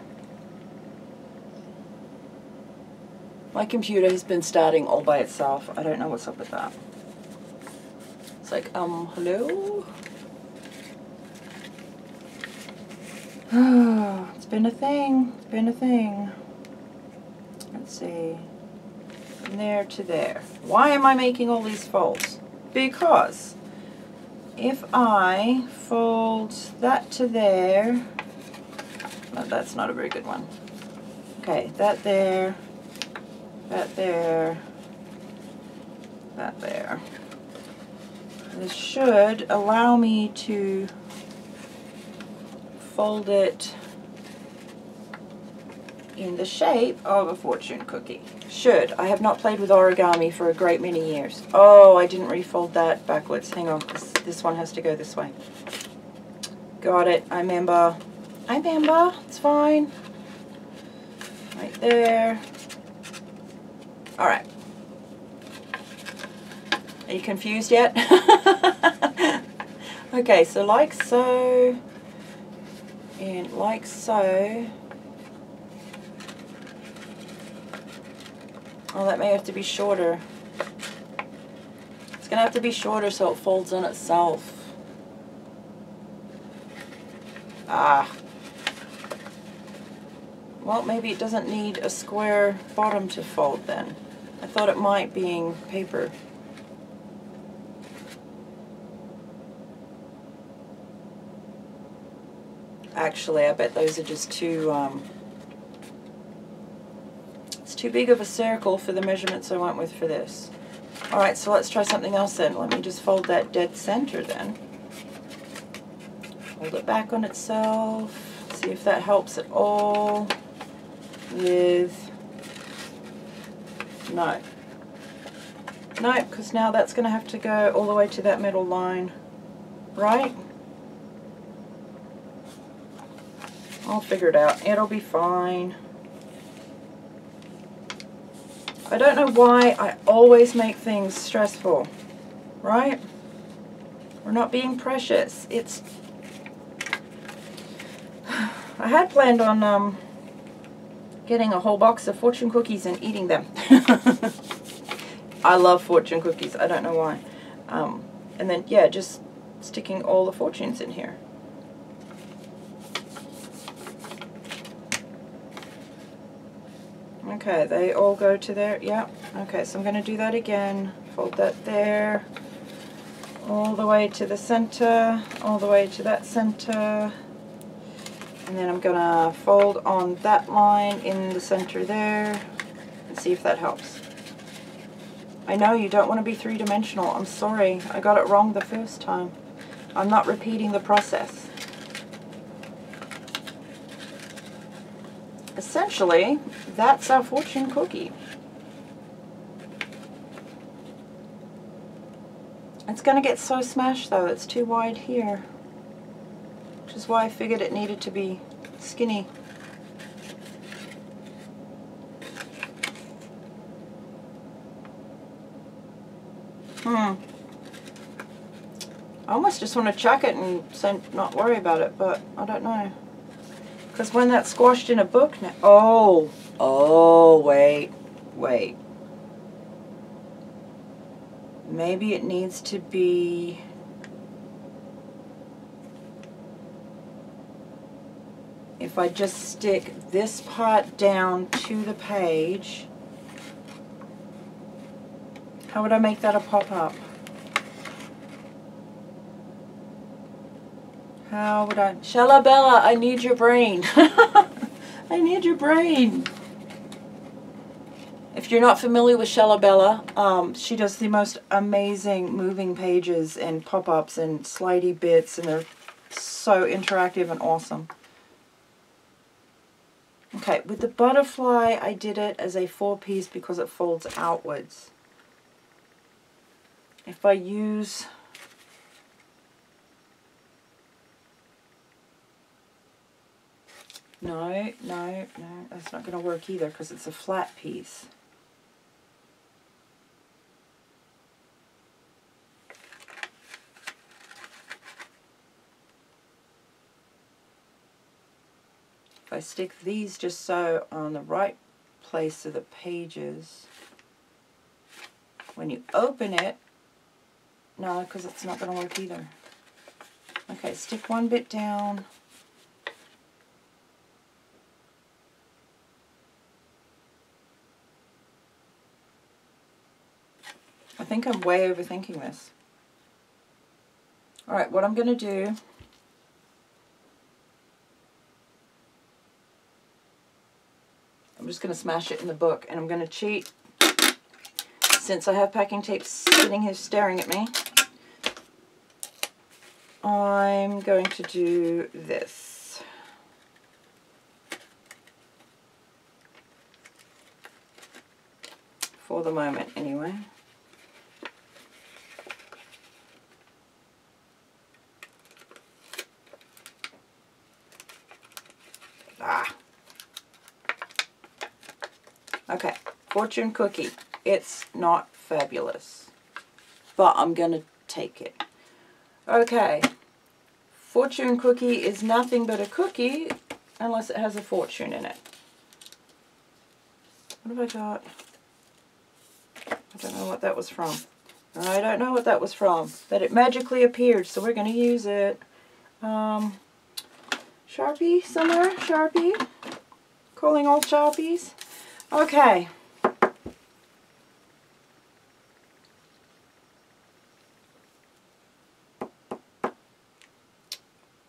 My computer has been starting all by itself. I don't know what's up with that. It's like, hello? Oh, it's been a thing. It's been a thing. Let's see. From there to there. Why am I making all these folds? Because if I fold that to there, no, that's not a very good one. Okay, that there, that there, that there. This should allow me to fold it in the shape of a fortune cookie. Should. I have not played with origami for a great many years. Oh, I didn't refold that backwards. Hang on, this one has to go this way. Got it. I remember. I remember. It's fine. Right there. Alright. Are you confused yet? Okay, so like so, and like so. Oh, that may have to be shorter. It's going to have to be shorter so it folds on itself. Ah. Well, maybe it doesn't need a square bottom to fold then. I thought it might, being paper. Actually, I bet those are just too, it's too big of a circle for the measurements I went with for this. Alright, so let's try something else then. Let me just fold that dead center then. Hold it back on itself. See if that helps at all with... No. No, because now that's going to have to go all the way to that middle line. Right? I'll figure it out. It'll be fine. I don't know why I always make things stressful. Right? We're not being precious. It's... I had planned on getting a whole box of fortune cookies and eating them. I love fortune cookies. I don't know why. And then, yeah, just sticking all the fortunes in here. Okay, they all go to there. Yeah. Okay, so I'm going to do that again. Fold that there. All the way to the center. All the way to that center. And then I'm going to fold on that line in the center there. And see if that helps. I know you don't want to be three-dimensional. I'm sorry. I got it wrong the first time. I'm not repeating the process. Essentially, that's our fortune cookie. It's going to get so smashed though, it's too wide here. Which is why I figured it needed to be skinny. I almost just want to chuck it and not worry about it, but I don't know. Because when that's squashed in a book now... Oh, wait. Maybe it needs to be... If I just stick this part down to the page, how would I make that a pop-up? How would I... Shalabella, I need your brain. I need your brain. If you're not familiar with Shalabella, she does the most amazing moving pages and pop-ups and slidey bits, and they're so interactive and awesome. Okay, with the butterfly, I did it as a 4-piece because it folds outwards. If I use... No, that's not going to work either because it's a flat piece. If I stick these just so on the right place of the pages, when you open it, no, because it's not going to work either. Okay, stick one bit down. I think I'm way overthinking this. Alright, what I'm going to do, I'm just going to smash it in the book, and I'm going to cheat. Since I have packing tape sitting here staring at me, I'm going to do this. For the moment, anyway. Okay, fortune cookie. It's not fabulous, but I'm going to take it. Okay, fortune cookie is nothing but a cookie unless it has a fortune in it. What have I got? I don't know what that was from. I don't know what that was from, but it magically appeared, so we're going to use it. Sharpie somewhere? Sharpie? Calling all Sharpies? Okay.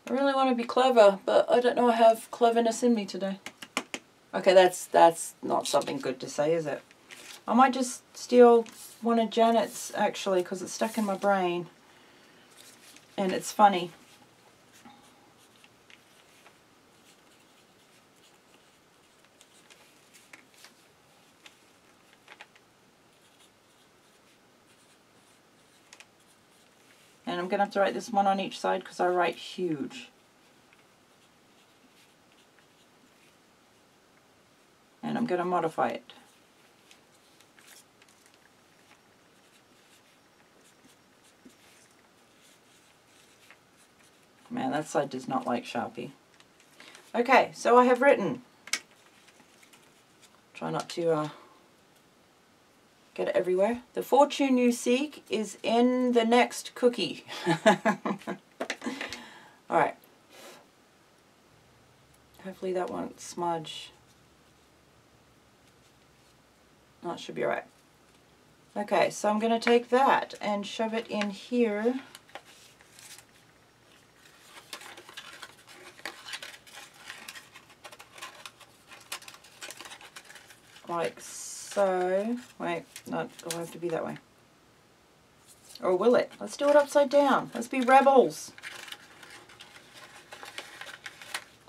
I really want to be clever, but I don't know I have cleverness in me today. Okay, that's not something good to say, is it? I might just steal one of Janet's, actually, because it's stuck in my brain. And it's funny. And I'm going to have to write this one on each side because I write huge. And I'm going to modify it. Man, that side does not like Sharpie. Okay, so I have written. Try not to get it everywhere. The fortune you seek is in the next cookie. Alright. Hopefully that won't smudge. That should be alright. Okay, so I'm going to take that and shove it in here. Like so. Wait, no, it'll have to be that way. Or will it? Let's do it upside down. Let's be rebels.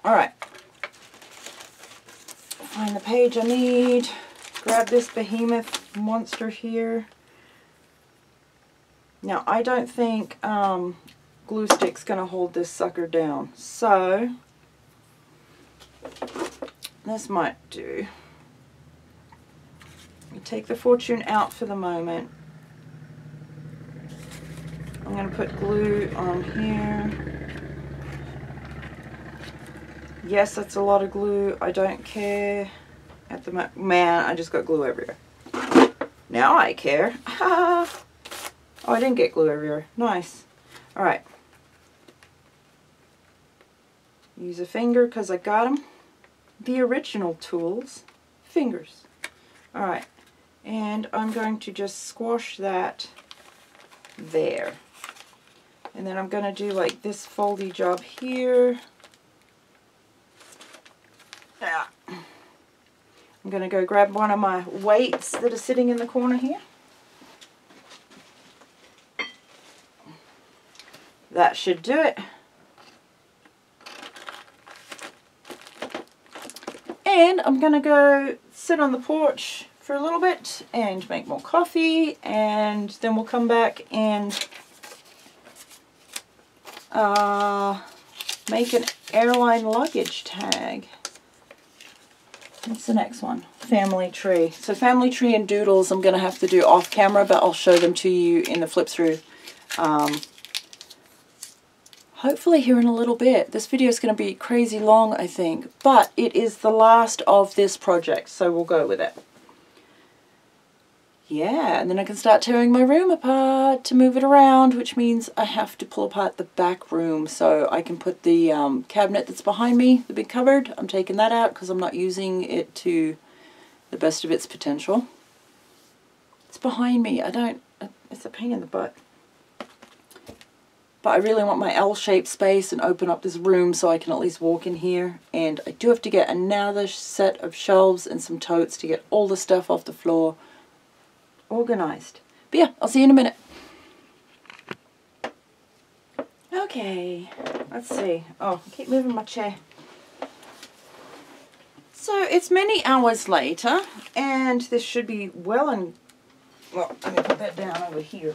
Alright. Find the page I need. Grab this behemoth monster here. Now, I don't think glue stick's going to hold this sucker down. So, this might do. Take the fortune out for the moment. I'm going to put glue on here. Yes, that's a lot of glue. I don't care at the moment. Man, I just got glue everywhere. Now I care. Oh, I didn't get glue everywhere. Nice. Alright. Use a finger because I got them. The original tools. Fingers. Alright. And I'm going to just squash that there. And then I'm going to do like this foldy job here. I'm going to go grab one of my weights that are sitting in the corner here. That should do it. And I'm going to go sit on the porch for a little bit and make more coffee, and then we'll come back and make an airline luggage tag. What's the next one? Family tree. So family tree and doodles I'm going to have to do off camera, but I'll show them to you in the flip through. Hopefully here in a little bit. This video is going to be crazy long, I think, but it is the last of this project, so we'll go with it. Yeah, and then I can start tearing my room apart to move it around, which means I have to pull apart the back room so I can put the cabinet that's behind me, the big cupboard. I'm taking that out because I'm not using it to the best of its potential. It's behind me. It's a pain in the butt. But I really want my L-shaped space and open up this room so I can at least walk in here. And I do have to get another set of shelves and some totes to get all the stuff off the floor organized. But yeah, I'll see you in a minute. Okay, let's see. Oh, I keep moving my chair. So it's many hours later, and this should be well and... Well, let me put that down over here.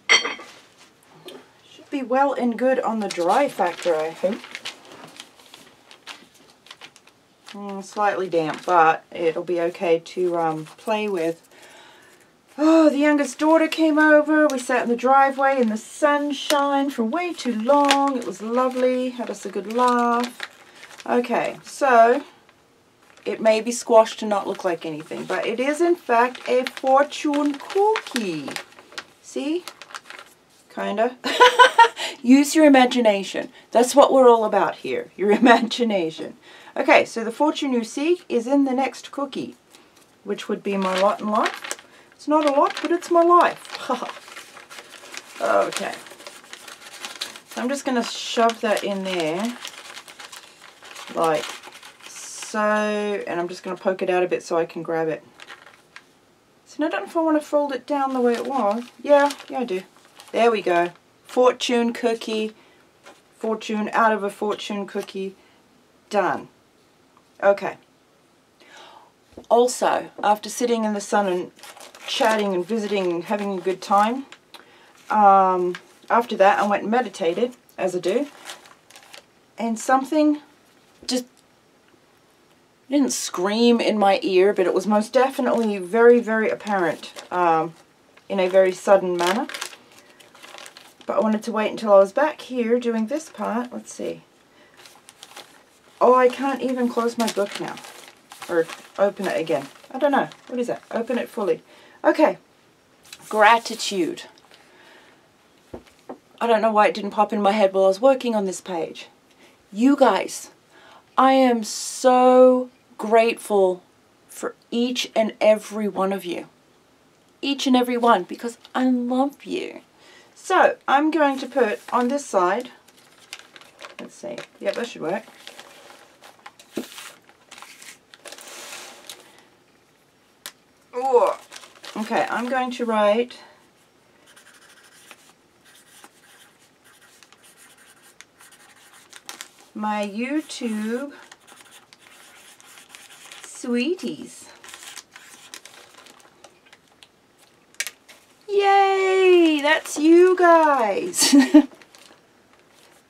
Should be well and good on the dry factor, I hope. Slightly damp, but it'll be okay to play with. Oh, the youngest daughter came over. We sat in the driveway in the sunshine for way too long. It was lovely. Had us a good laugh. Okay, so it may be squashed to not look like anything, but it is in fact a fortune cookie. See? Kinda. Use your imagination. That's what we're all about here. Your imagination. Okay, so the fortune you seek is in the next cookie, which would be my lot in life. It's not a lot, but it's my life. Okay. So I'm just going to shove that in there, like so, and I'm just going to poke it out a bit so I can grab it. So I don't know if I want to fold it down the way it was. Yeah, I do. There we go. Fortune cookie. Fortune out of a fortune cookie. Done. Okay. Also, after sitting in the sun and chatting and visiting and having a good time, after that I went and meditated, as I do, and something just didn't scream in my ear, but it was most definitely very, very apparent in a very sudden manner. But I wanted to wait until I was back here doing this part. Let's see. Oh, I can't even close my book now. Or open it again. I don't know. What is that? Open it fully. Okay. Gratitude. I don't know why it didn't pop in my head while I was working on this page. You guys, I am so grateful for each and every one of you. Each and every one, because I love you. So, I'm going to put on this side, let's see, yep, that should work. Ooh. Okay, I'm going to write my YouTube sweeties. Yay! That's you guys!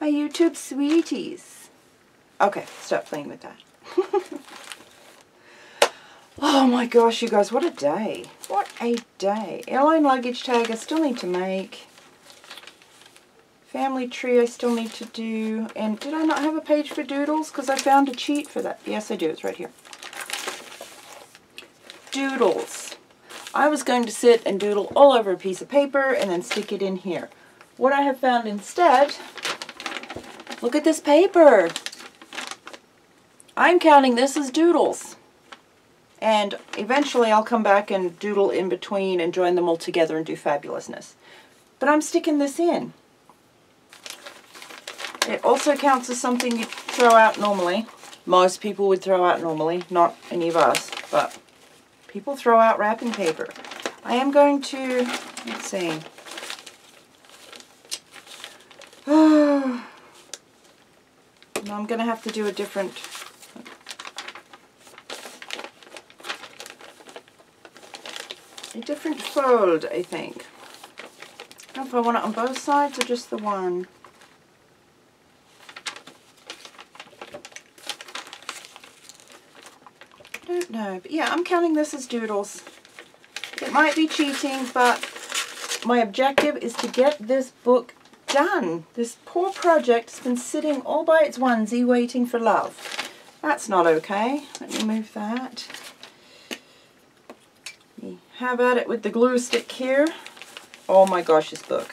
My YouTube sweeties. Okay, stop playing with that. Oh my gosh, you guys, what a day. What a day. Airline luggage tag I still need to make. family tree I still need to do. And did I not have a page for doodles? Because I found a cheat for that. Yes, I do. It's right here. Doodles. I was going to sit and doodle all over a piece of paper and then stick it in here. What I have found instead, look at this paper. I'm counting this as doodles. And eventually I'll come back and doodle in between and join them all together and do fabulousness. But I'm sticking this in. It also counts as something you throw out normally. Most people would throw out normally, not any of us, but people throw out wrapping paper. I am going to, let's see. No, I'm going to have to do a different fold, I think. I don't know if I want it on both sides or just the one. I don't know, but yeah, I'm counting this as doodles. It might be cheating, but my objective is to get this book done. This poor project has been sitting all by its onesie waiting for love. That's not okay. Let me move that. Have at it with the glue stick here. Oh my gosh, this book.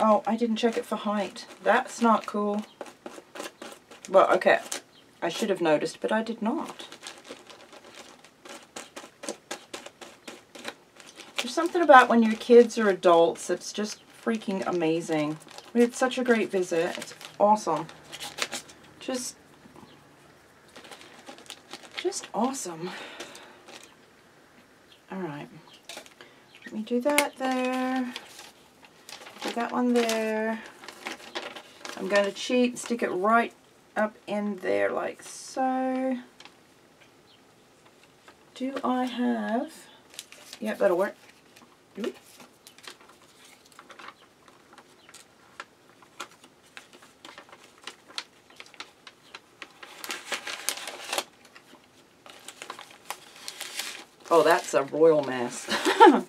Oh, I didn't check it for height. That's not cool. Well, okay. I should have noticed, but I did not. There's something about when your kids are adults, it's just freaking amazing. We had such a great visit. It's awesome. Just awesome. Alright. Let me do that there. Do that one there. I'm going to cheat and stick it right up in there like so. Do I have... Yep, that'll work. Oops. Oh, that's a royal mess. I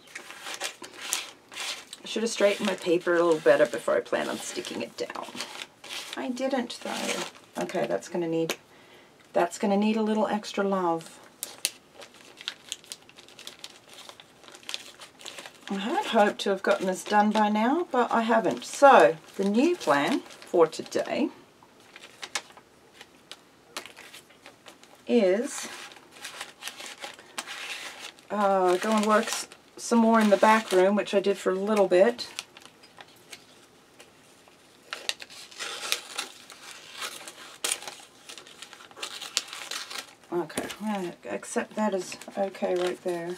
should have straightened my paper a little better before I plan on sticking it down. I didn't though. Okay, that's gonna need a little extra love. I had hoped to have gotten this done by now, but I haven't. So, the new plan for today is go and work some more in the back room, which I did for a little bit. Okay, I'm going to accept that as okay right there.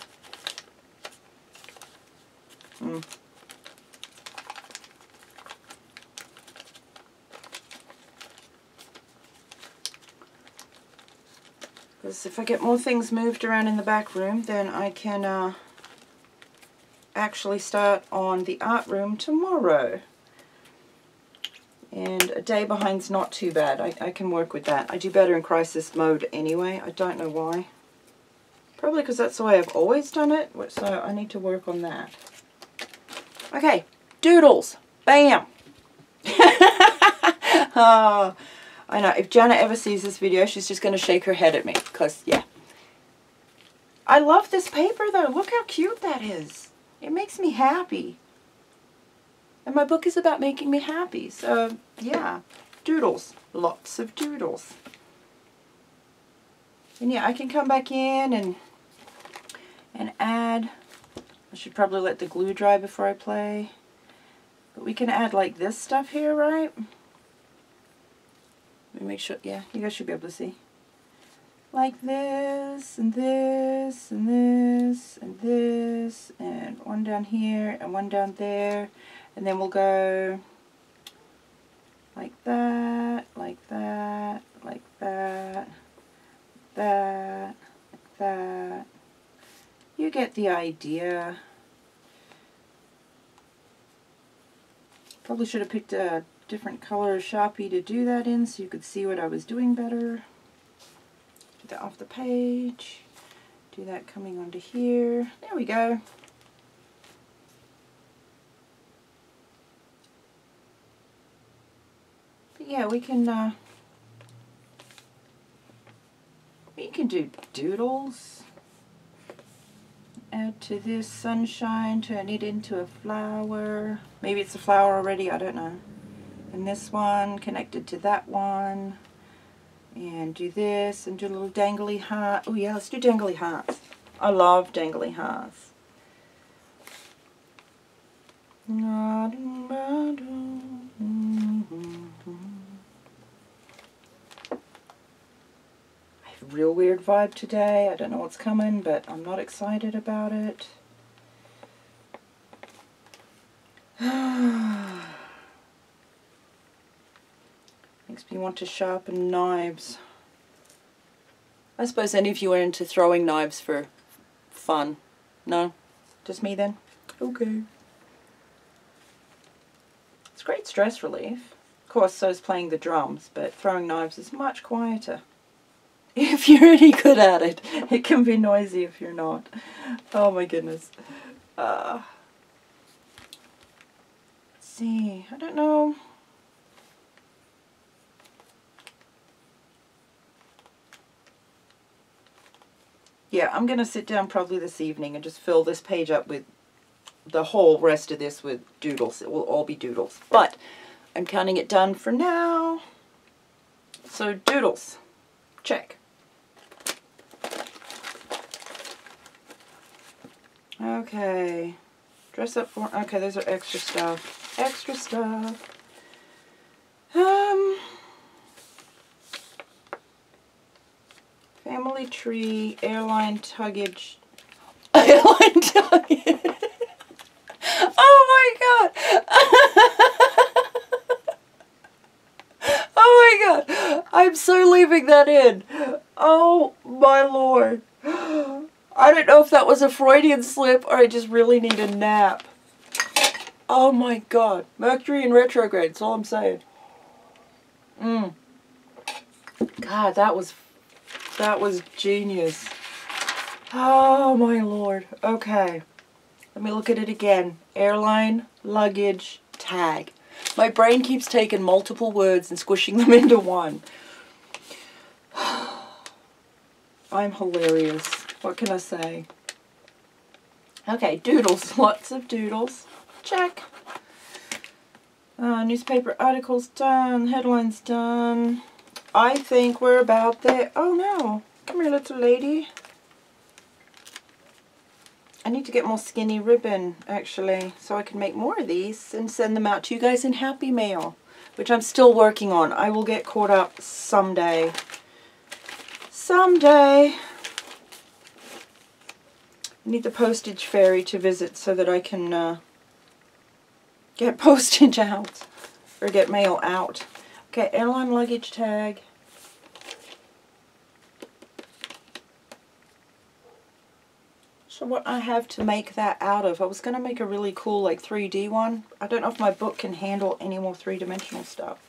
Because if I get more things moved around in the back room, then I can actually start on the art room tomorrow. And a day behind's not too bad. I can work with that. I do better in crisis mode anyway. I don't know why. Probably because that's the way I've always done it, so I need to work on that. Okay, doodles. Bam! Oh, I know, if Jana ever sees this video, she's just going to shake her head at me, because, yeah. I love this paper, though. Look how cute that is. It makes me happy. And my book is about making me happy, so, yeah. Doodles. Lots of doodles. And, yeah, I can come back in and add. I should probably let the glue dry before I play. But we can add, like, this stuff here, right? Let me make sure, yeah, you guys should be able to see. Like this, and this, and this, and this, and one down here, and one down there. And then we'll go like that, like that, like that, that, like that. You get the idea. Probably should have picked a different color Sharpie to do that in so you could see what I was doing better. that off the page. Do that coming onto here. There we go. But yeah, we can do doodles. Add to this sunshine, turn it into a flower. Maybe it's a flower already, I don't know. And this one connected to that one. And do this and do a little dangly heart. Oh yeah, let's do dangly hearts. I love dangly hearts. I have a real weird vibe today. I don't know what's coming, but I'm not excited about it. Makes me want to sharpen knives. I suppose any of you are into throwing knives for fun. No? Just me then? Okay. It's great stress relief. Of course, so is playing the drums, but throwing knives is much quieter. If you're really good at it, it can be noisy if you're not. Oh my goodness. Let's see, I don't know. Yeah, I'm going to sit down probably this evening and just fill this page up with the whole rest of this with doodles. It will all be doodles. But I'm counting it done for now. So doodles. Check. Okay. Dress up for... Okay, those are extra stuff. Extra stuff. Family tree, airline tuggage. Airline tuggage. Oh my god. Oh my god. I'm so leaving that in. Oh my lord. I don't know if that was a Freudian slip or I just really need a nap. Oh my god. Mercury in retrograde, that's all I'm saying. God, that was genius. Oh my lord. Okay. Let me look at it again. Airline, luggage, tag. My brain keeps taking multiple words and squishing them into one. I'm hilarious. What can I say? Okay, doodles. Lots of doodles. Check. Newspaper articles done. Headlines done. I think we're about there. Oh no. Come here, little lady. I need to get more skinny ribbon, actually, so I can make more of these and send them out to you guys in Happy Mail, which I'm still working on. I will get caught up someday. Someday. I need the postage fairy to visit so that I can get postage out, or get mail out. Okay, airline luggage tag. So what I have to make that out of, I was going to make a really cool like 3D one. I don't know if my book can handle any more three-dimensional stuff.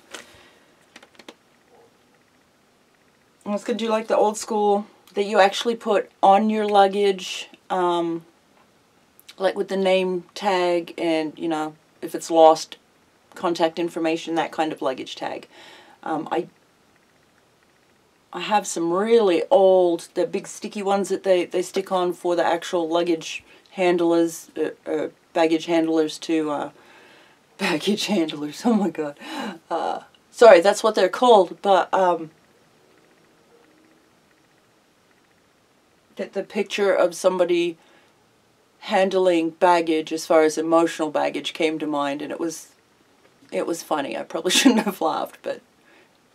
I was going to do like the old school that you actually put on your luggage, like with the name tag and, you know, if it's lost, contact information, that kind of luggage tag. I have some really old, the big sticky ones that they stick on for the actual luggage handlers, baggage handlers to, baggage handlers, oh my god. Sorry, that's what they're called, but, the picture of somebody handling baggage as far as emotional baggage came to mind, and it was funny. I probably shouldn't have laughed, but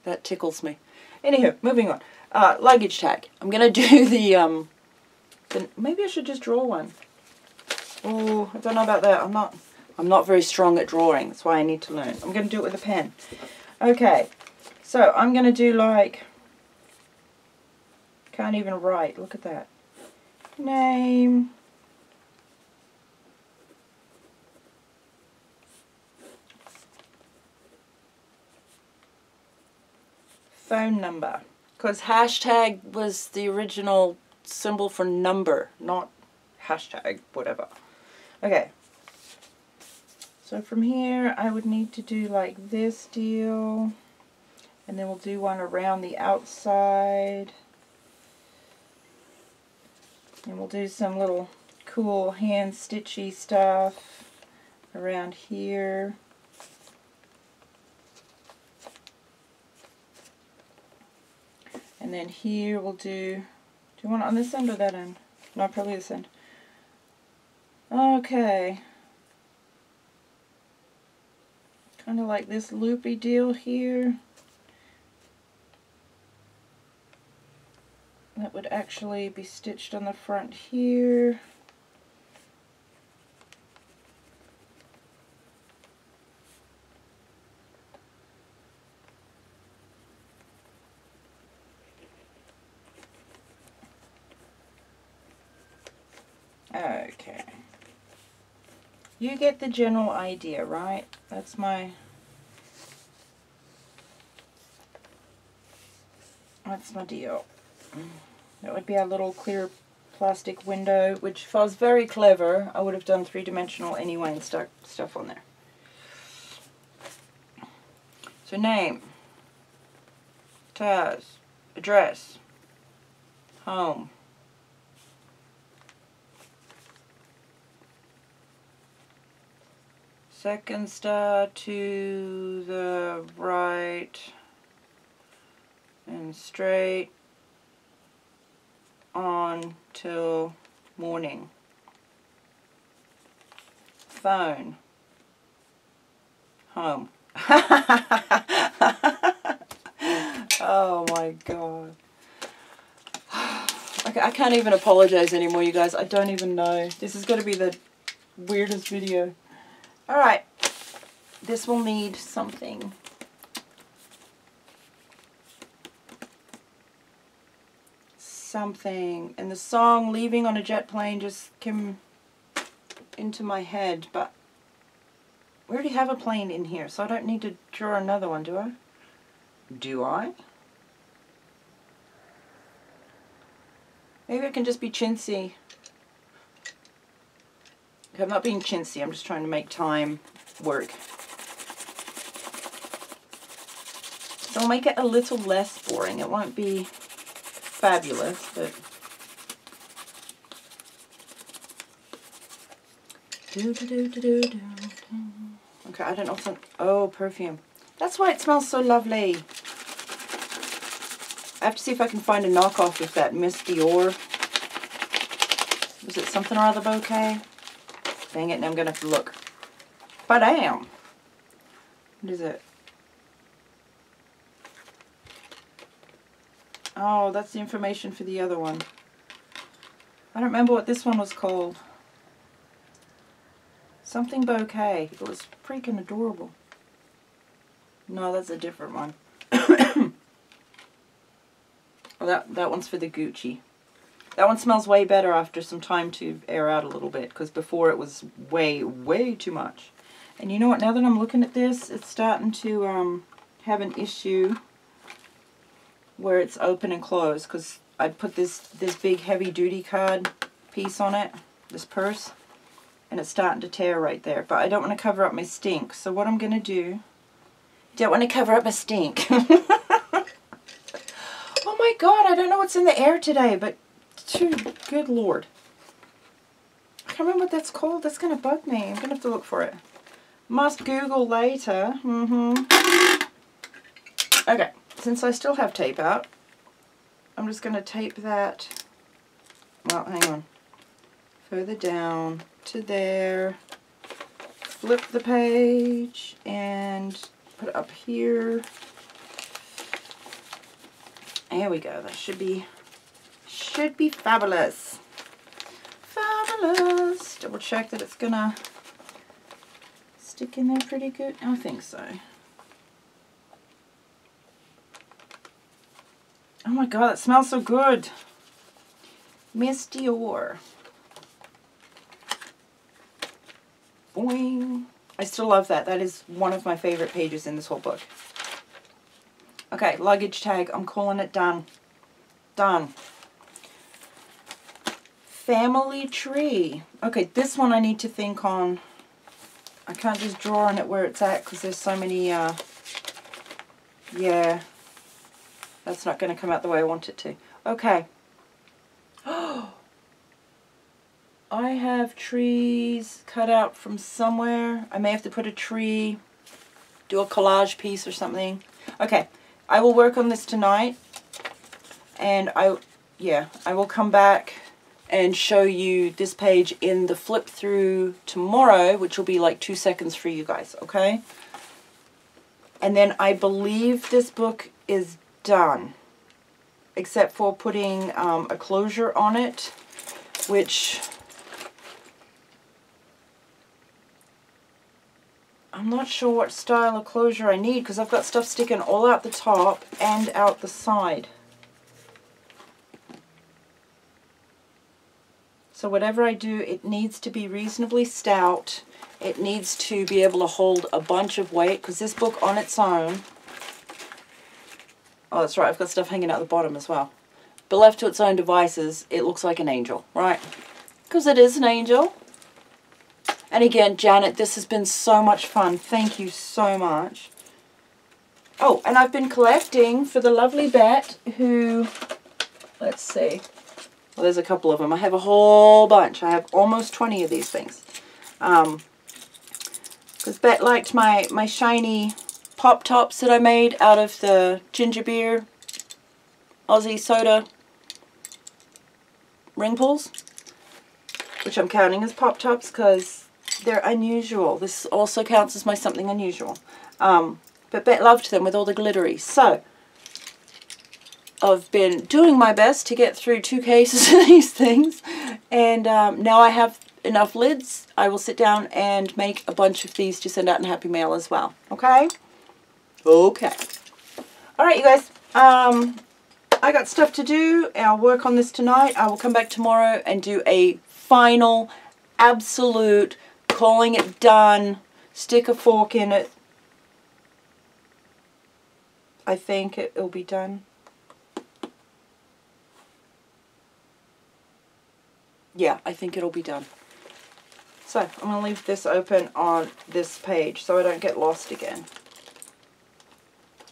that tickles me. Anywho, moving on. Luggage tag. I'm gonna do the maybe I should just draw one. Oh, I don't know about that. I'm not very strong at drawing. That's why I need to learn. I'm gonna do it with a pen. Okay, so I'm gonna do like, can't even write. Look at that. Name. Phone number. Because hashtag was the original symbol for number, not hashtag whatever. Okay. So from here I would need to do like this deal. And then we'll do one around the outside. And we'll do some little cool hand stitchy stuff around here. And then here we'll do you want it on this end or that end? No, probably this end. Okay. Kind of like this loopy deal here. That would actually be stitched on the front here. Okay. You get the general idea, right? That's my deal. That would be our little clear plastic window, which if I was very clever, I would have done three-dimensional anyway and stuck stuff on there. So name, Taz, address, home. Second star to the right and straight on till morning. Phone. Home. Oh my god. I can't even apologize anymore, you guys. I don't even know. This is going to be the weirdest video. Alright. This will need something. And the song Leaving on a Jet Plane just came into my head, but we already have a plane in here, so I don't need to draw another one, do I? Do I? Maybe I can just be chintzy. I'm not being chintzy, I'm just trying to make time work. So I'll make it a little less boring. It won't be fabulous, but okay, I don't know what's on. Oh, perfume. That's why it smells so lovely. I have to see if I can find a knockoff of that Miss Dior. Was it something or other bouquet? Dang it, now I'm gonna have to look. But I am. What is it? Oh, that's the information for the other one. I don't remember what this one was called. Something bouquet. It was freaking adorable. No, that's a different one. Well, that one's for the Gucci. That one smells way better after some time to air out a little bit, because before it was way, way too much. And you know what, now that I'm looking at this, it's starting to have an issue where it's open and closed, because I put this big heavy duty card piece on it, this purse, and it's starting to tear right there. But I don't want to cover up my stink, so what I'm going to do, don't want to cover up my stink. Oh my god, I don't know what's in the air today, but good lord. I can't remember what that's called. That's going to bug me. I'm going to have to look for it. Must Google later. Okay, since I still have tape out, I'm just going to tape that, well, hang on, further down to there, flip the page, and put it up here. There we go. That should be fabulous. Fabulous. Double check that it's gonna stick in there pretty good. I think so. Oh my god, that smells so good. Miss Dior. Boing. I still love that. That is one of my favorite pages in this whole book. Okay, luggage tag. I'm calling it done. Done. Family tree. Okay, this one I need to think on. I can't just draw on it where it's at because there's so many, yeah. That's not going to come out the way I want it to. Okay. Oh, I have trees cut out from somewhere. I may have to put a tree, do a collage piece or something. Okay, I will work on this tonight, and I will come back and show you this page in the flip through tomorrow, which will be like 2 seconds for you guys, okay? And then I believe this book is done, except for putting a closure on it, which I'm not sure what style of closure I need because I've got stuff sticking all out the top and out the side. So whatever I do, it needs to be reasonably stout. It needs to be able to hold a bunch of weight because this book on its own, oh that's right, I've got stuff hanging out the bottom as well. But left to its own devices, it looks like an angel, right? Because it is an angel. And again, Janet, this has been so much fun. Thank you so much. Oh, and I've been collecting for the lovely Bet who, let's see. Well, there's a couple of them. I have a whole bunch. I have almost 20 of these things. Because Bet liked my shiny pop tops that I made out of the ginger beer Aussie soda ring pulls, which I'm counting as pop tops because they're unusual. This also counts as my something unusual. But Bet loved them with all the glittery. So I've been doing my best to get through 2 cases of these things, and now I have enough lids. I will sit down and make a bunch of these to send out in Happy Mail as well. Okay? Okay. Alright, you guys. I got stuff to do. I'll work on this tonight. I will come back tomorrow and do a final, absolute, calling it done, stick a fork in it. I think it'll be done. Yeah, I think it'll be done. So, I'm going to leave this open on this page so I don't get lost again.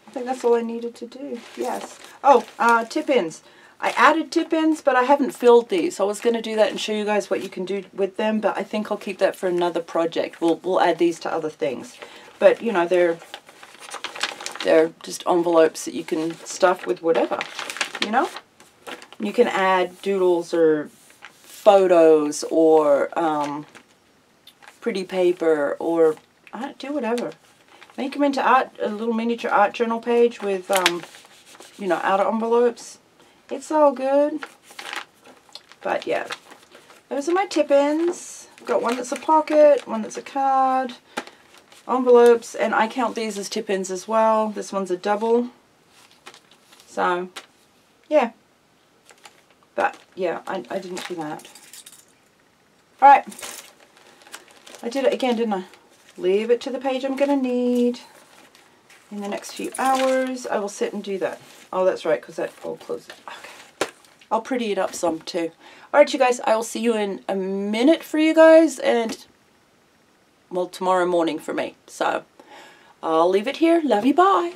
I think that's all I needed to do. Yes. Oh, tip-ins. I added tip-ins, but I haven't filled these. I was going to do that and show you guys what you can do with them, but I think I'll keep that for another project. We'll add these to other things. But, you know, they're just envelopes that you can stuff with whatever, you know? You can add doodles or photos or pretty paper or do whatever. Make them into art, a little miniature art journal page with, you know, outer envelopes. It's all good. But yeah, those are my tip-ins. I've got one that's a pocket, one that's a card, envelopes, and I count these as tip-ins as well. This one's a double. So, yeah. But, yeah, I didn't do that. Alright. I did it again, didn't I? Leave it to the page I'm going to need. In the next few hours, I will sit and do that. Oh, that's right, because that all closes. Okay. I'll pretty it up some, too. Alright, you guys, I will see you in a minute for you guys, and, well, tomorrow morning for me. So, I'll leave it here. Love you, bye.